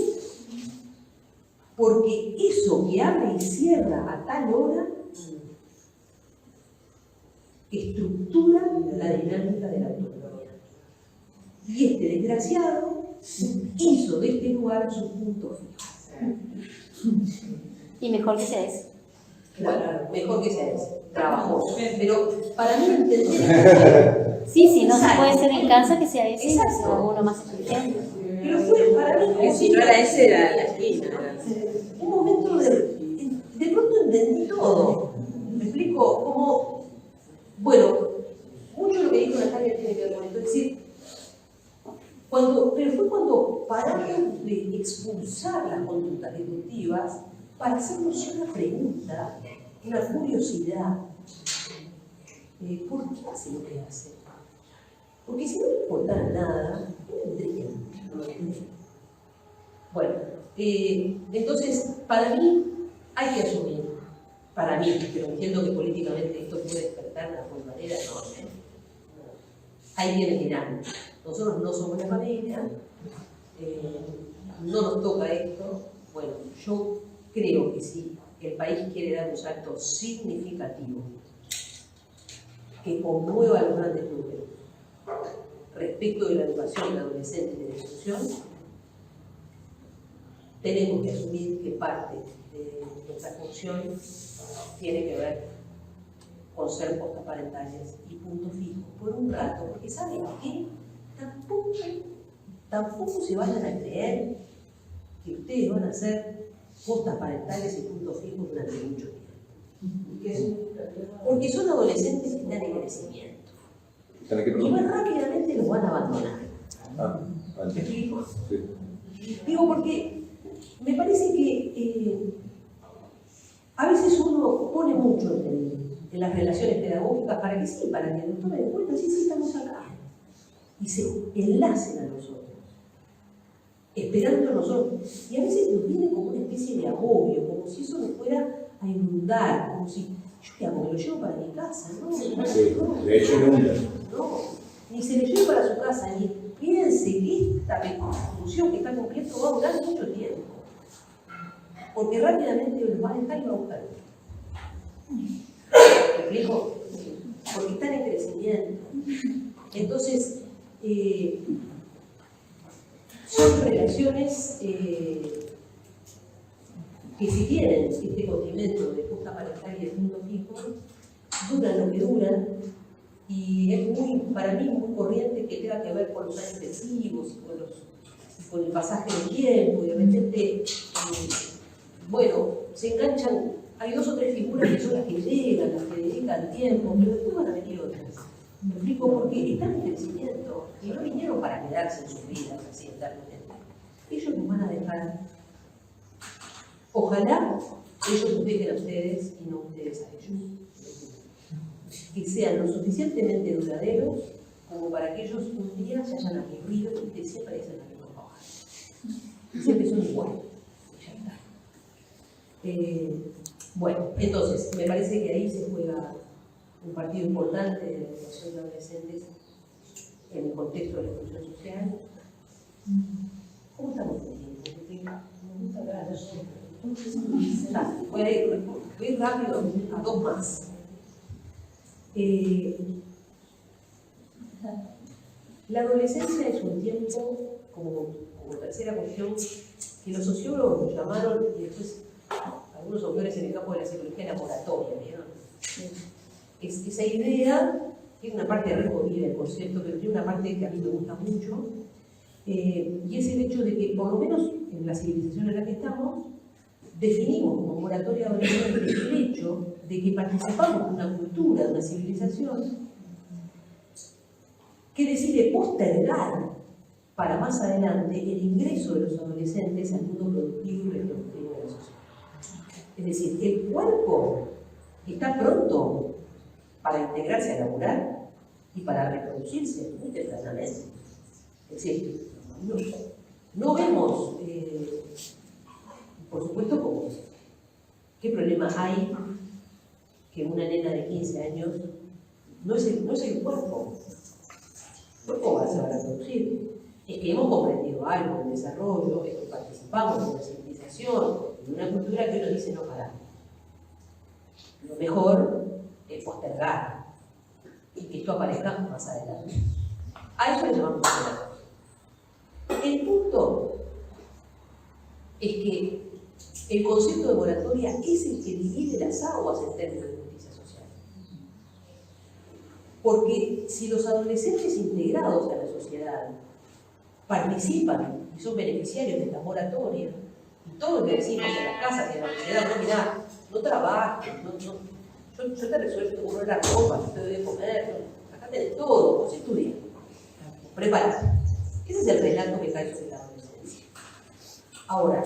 porque eso que abre y cierra a tal hora estructura la dinámica de la autonomía. Y este desgraciado hizo de este lugar su punto fijo. Y mejor que sea eso. Claro, mejor que sea eso. Trabajoso. Pero para mí entender. Sí, no se puede ser en casa que sea ese, Exacto. sea uno más exigente. Pero fue para mí como Si no era ese, era la esquina. un momento de pronto entendí todo. ¿Me explico? Como, bueno, mucho de lo que dijo Natalia tiene que ver con esto. Es decir, pero fue cuando paramos de expulsar las conductas destructivas para hacernos una pregunta, una curiosidad. ¿Por qué hace lo que hace? Porque si no le importara nada, no vendría. Bueno, entonces, para mí hay que asumir, para mí, pero entiendo que políticamente esto puede despertar una manera enorme. Hay quienes dirán, nosotros no somos una familia, no nos toca esto. Bueno, yo creo que si el país quiere dar un salto significativo que conmueva a los grandes números respecto de la educación de adolescentes y de la inclusión, tenemos que asumir que parte de nuestra función tiene que ver con ser postas parentales y puntos fijos por un rato, porque ¿saben qué? Tampoco se vayan a creer que ustedes van a ser postas parentales y puntos fijos durante mucho tiempo. Porque son adolescentes que están en crecimiento. Y más rápidamente los van a abandonar. ¿Me explico? Sí. Digo porque me parece que a veces uno pone mucho en las relaciones pedagógicas para que sí, para que nos tomen en cuenta, sí, estamos acá. Y se enlacen a nosotros, esperando a nosotros. Y a veces nos viene como una especie de agobio, como si eso nos fuera a inundar, como si, ¿yo qué hago? ¿Me lo llevo para mi casa? No, Sí, de hecho inunda. no, ni se le lleve para su casa, ni piense que esta función que está cumpliendo va a durar mucho tiempo. Porque rápidamente los va a dejar y va a buscar. ¿Me explico? Porque están en crecimiento. Entonces, son relaciones que si tienen este condimento de posta parental y de punto fijo, duran lo que duran, y es para mí muy corriente que tenga que ver con los años festivos y con el pasaje del tiempo, y de repente, bueno, se enganchan, hay 2 o 3 figuras que son las que llegan, las que dedican tiempo, pero después van a venir otras. Me explico, porque están en crecimiento y no vinieron para quedarse en sus vidas así eternamente. Ellos nos van a dejar. Ojalá ellos nos dejen a ustedes y no ustedes a ellos. Que sean lo suficientemente duraderos como para que ellos un día se hayan aburrido y que siempre dicen la misma cosa. Siempre son iguales. Ya está. Bueno, entonces, me parece que ahí se juega un partido importante de la educación de adolescentes en el contexto de la inclusión social. ¿Cómo estamos en tiempo? Porque nos gusta hablar. Voy a ir rápido a dos más. La adolescencia es un tiempo, como tercera cuestión, que los sociólogos llamaron, y después algunos autores en el campo de la psicología, laboratoria, ¿vieron? Es esa idea, tiene una parte recogida, por cierto, pero tiene una parte que a mí me gusta mucho, y es el hecho de que, por lo menos en la civilización en la que estamos, definimos como moratoria adolescente el hecho de que participamos de una cultura, de una civilización, que decide postergar para más adelante el ingreso de los adolescentes al mundo productivo y reproductivo de la sociedad. Es decir, el cuerpo está pronto para integrarse a laborar y para reproducirse muy tempranamente. Es decir, no vemos, por supuesto, como qué problema hay que una nena de 15 años no es el cuerpo. El cuerpo se va a reproducir. Es que hemos comprendido algo del desarrollo, es que participamos en una civilización, en una cultura que uno dice no parar. Lo mejor es postergar y que esto aparezca más adelante. A eso le llamamos moratoria. El punto es que el concepto de moratoria es el que divide las aguas en términos de justicia social. Porque si los adolescentes integrados a la sociedad participan y son beneficiarios de esta moratoria, y todos le decimos en las casas y en la sociedad, no, mirá, no trabajes, yo te resuelvo, te compro la ropa, yo te doy de comer, acá tenés todo, vos estudias, prepárate. Ese es el relato que cae sobre la adolescencia. Ahora,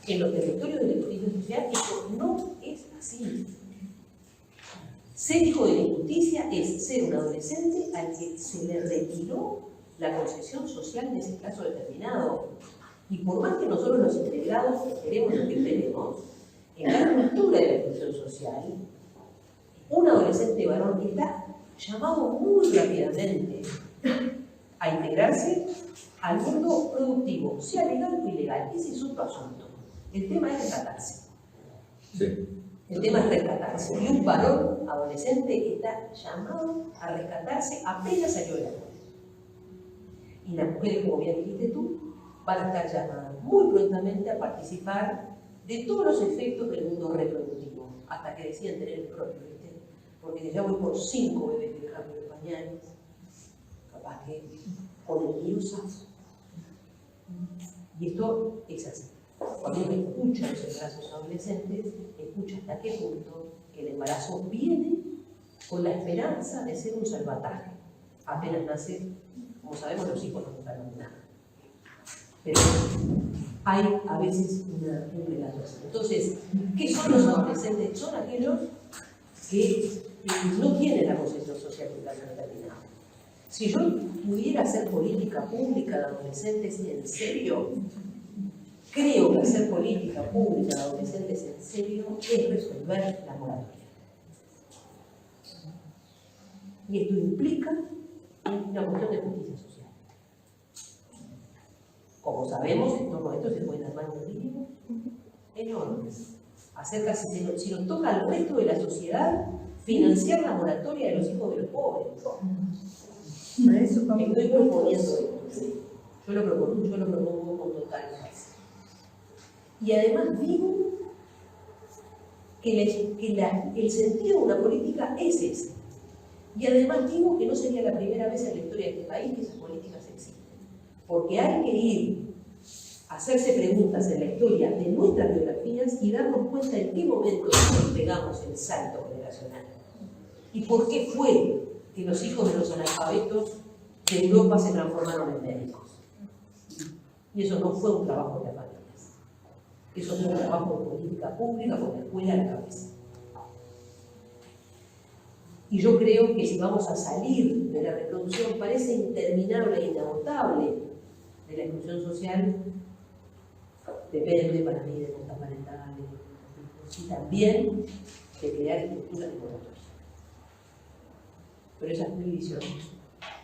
en los territorios de la justicia social esto no es así. Ser hijo de la injusticia es ser un adolescente al que se le retiró la concesión social de ese plazo determinado. Y por más que nosotros los integrados queremos lo que tenemos, en la cultura de la inclusión social, un adolescente varón está llamado muy rápidamente a integrarse al mundo productivo, sea legal o ilegal. Ese es otro asunto. El tema es rescatarse. Sí. El tema es rescatarse. Y un varón adolescente está llamado a rescatarse apenas salió de la escuela. Y las mujeres, como bien dijiste tú, van a estar llamadas muy prontamente a participar de todos los efectos del mundo reproductivo, hasta que decidan tener el propio, ¿viste? Porque ya voy por 5 bebés de cambio de pañales, capaz que con el mío zafo. Y esto es así. Cuando uno escucha los embarazos adolescentes, escucha hasta qué punto el embarazo viene con la esperanza de ser un salvataje. Apenas nace, como sabemos, los hijos no buscan nada. Pero hay a veces un relato así. Entonces, ¿qué son los adolescentes? Son aquellos que no tienen la concesión social de un plazo determinado. Si yo pudiera hacer política pública de adolescentes en serio, creo que hacer política pública de adolescentes en serio es resolver la moratoria. Y esto implica una cuestión de justicia social. Como sabemos, en torno a esto se pueden armar unos mínimos enormes. Acerca, si nos toca al resto de la sociedad, financiar la moratoria de los hijos de los pobres. Estoy proponiendo esto. Yo lo propongo con total fuerza. Y además digo que el sentido de una política es ese. Y además digo que no sería la primera vez en la historia de este país que esas políticas existen. Porque hay que ir a hacerse preguntas en la historia de nuestras biografías y darnos cuenta en qué momento nos pegamos el salto generacional. Y por qué fue que los hijos de los analfabetos de Europa se transformaron en médicos. Y eso no fue un trabajo de las familias. Eso fue un trabajo de política pública con la escuela a la cabeza. Y yo creo que si vamos a salir de la reproducción parece interminable e inagotable de la exclusión social, depende para mí de notas parentales y también de crear estructuras de moratoria. Pero esa es mi visión.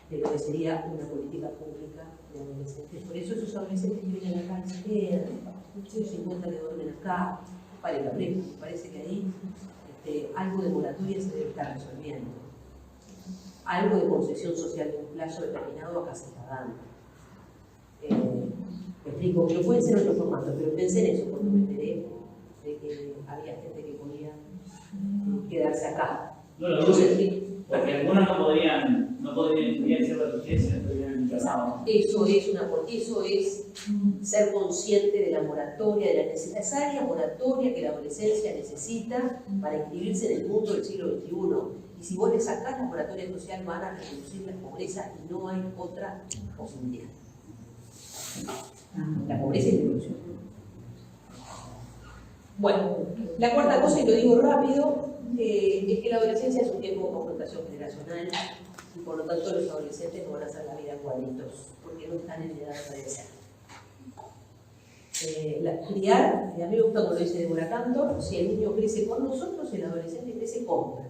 de lo que sería una política pública de adolescentes. Por eso esos adolescentes que vienen acá se quedan, los 50 que duermen acá, me parece que ahí algo de moratoria se debe estar resolviendo. Algo de concesión social de un plazo determinado acá se está dando. Me explico, que puede ser otro formato, pero pensé en eso cuando me enteré de que había gente que podía quedarse acá. No, lo digo porque algunos no podrían estudiar cierta justicia, estarían casados. Eso es ser consciente de la moratoria, de la necesaria moratoria que la adolescencia necesita para inscribirse en el mundo del siglo XXI. Y si vos le sacás la moratoria social, van a reducir la pobreza y no hay otra posibilidad. La pobreza y la exclusión. Bueno, la cuarta cosa, y lo digo rápido, es que la adolescencia es un tiempo de confrontación generacional y por lo tanto los adolescentes no van a hacer la vida cuadritos porque no están en edad de obedecer. Criar, a mí me gusta cuando dice Débora Cantor, si el niño crece con nosotros, el adolescente crece contra.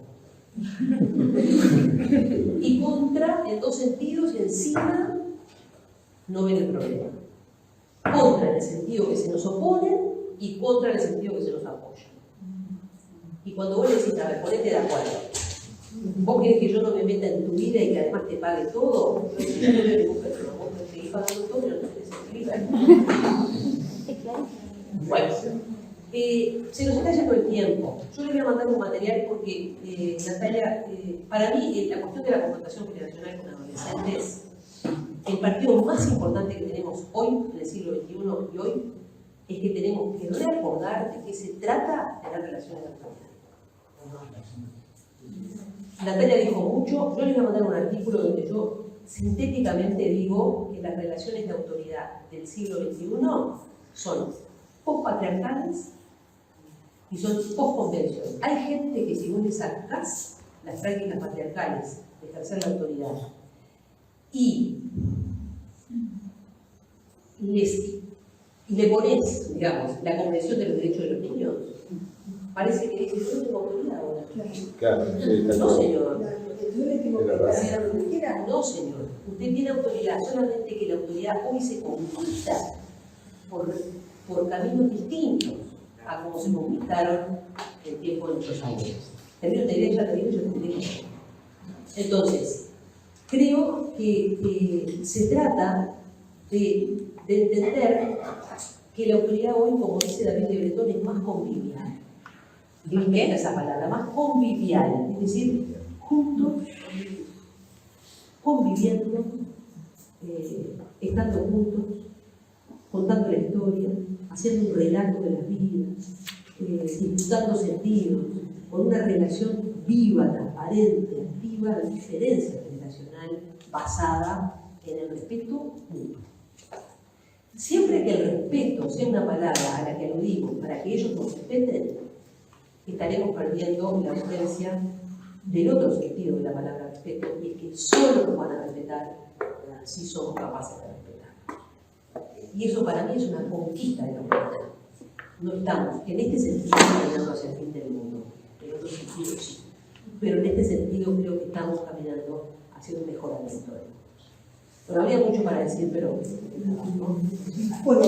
Y contra en dos sentidos y encima no ven el problema. Contra en el sentido que se nos oponen y contra en el sentido que se nos apoyan. Y cuando vos le decís, a ver, ponete de acuerdo, vos querés que yo no me meta en tu vida y que además te pague todo, yo no veo ningún problema, vos te seguís pagando todo y no te querés escribir. Bueno, se nos está yendo el tiempo. Yo le voy a mandar un material porque, Natalia, para mí la cuestión de la confrontación generacional con adolescentes, el partido más importante que tenemos hoy, en el siglo XXI y hoy, es que tenemos que recordar de qué se trata de las relaciones de autoridad. Natalia dijo mucho, yo les voy a mandar un artículo donde yo sintéticamente digo que las relaciones de autoridad del siglo XXI son post-patriarcales y son post-convencionales. Hay gente que si vos le sacás las prácticas patriarcales de ejercer la autoridad y le pones, digamos, la comprensión de los derechos de los niños, parece que dice, yo no tengo autoridad ahora. Claro, sí, No, señor. Yo le tengo que hacer lo que quiera. No, señor. Usted tiene autoridad, solamente que la autoridad hoy se conquista por caminos distintos a como se conquistaron el tiempo de nuestros años. Termino de derecha, yo te digo. Entonces, creo que se trata de entender que la autoridad hoy, como dice David de Bretón, es más convivial. ¿Qué es esa palabra? Más convivial, es decir, juntos, conviviendo, estando juntos, contando la historia, haciendo un relato de las vidas, disputando sentidos, con una relación viva, transparente, activa, de diferencia generacional, basada en el respeto mutuo. Siempre que el respeto sea una palabra a la que aludimos para que ellos nos respeten, estaremos perdiendo la ausencia del otro sentido de la palabra respeto, y es que solo nos van a respetar si somos capaces de respetar. Y eso para mí es una conquista de la humanidad. No estamos en este sentido caminando hacia el fin del mundo, en otro sentido sí, pero en este sentido creo que estamos caminando hacia un mejoramiento del mundo. Bueno, habría mucho para decir, pero... Bueno,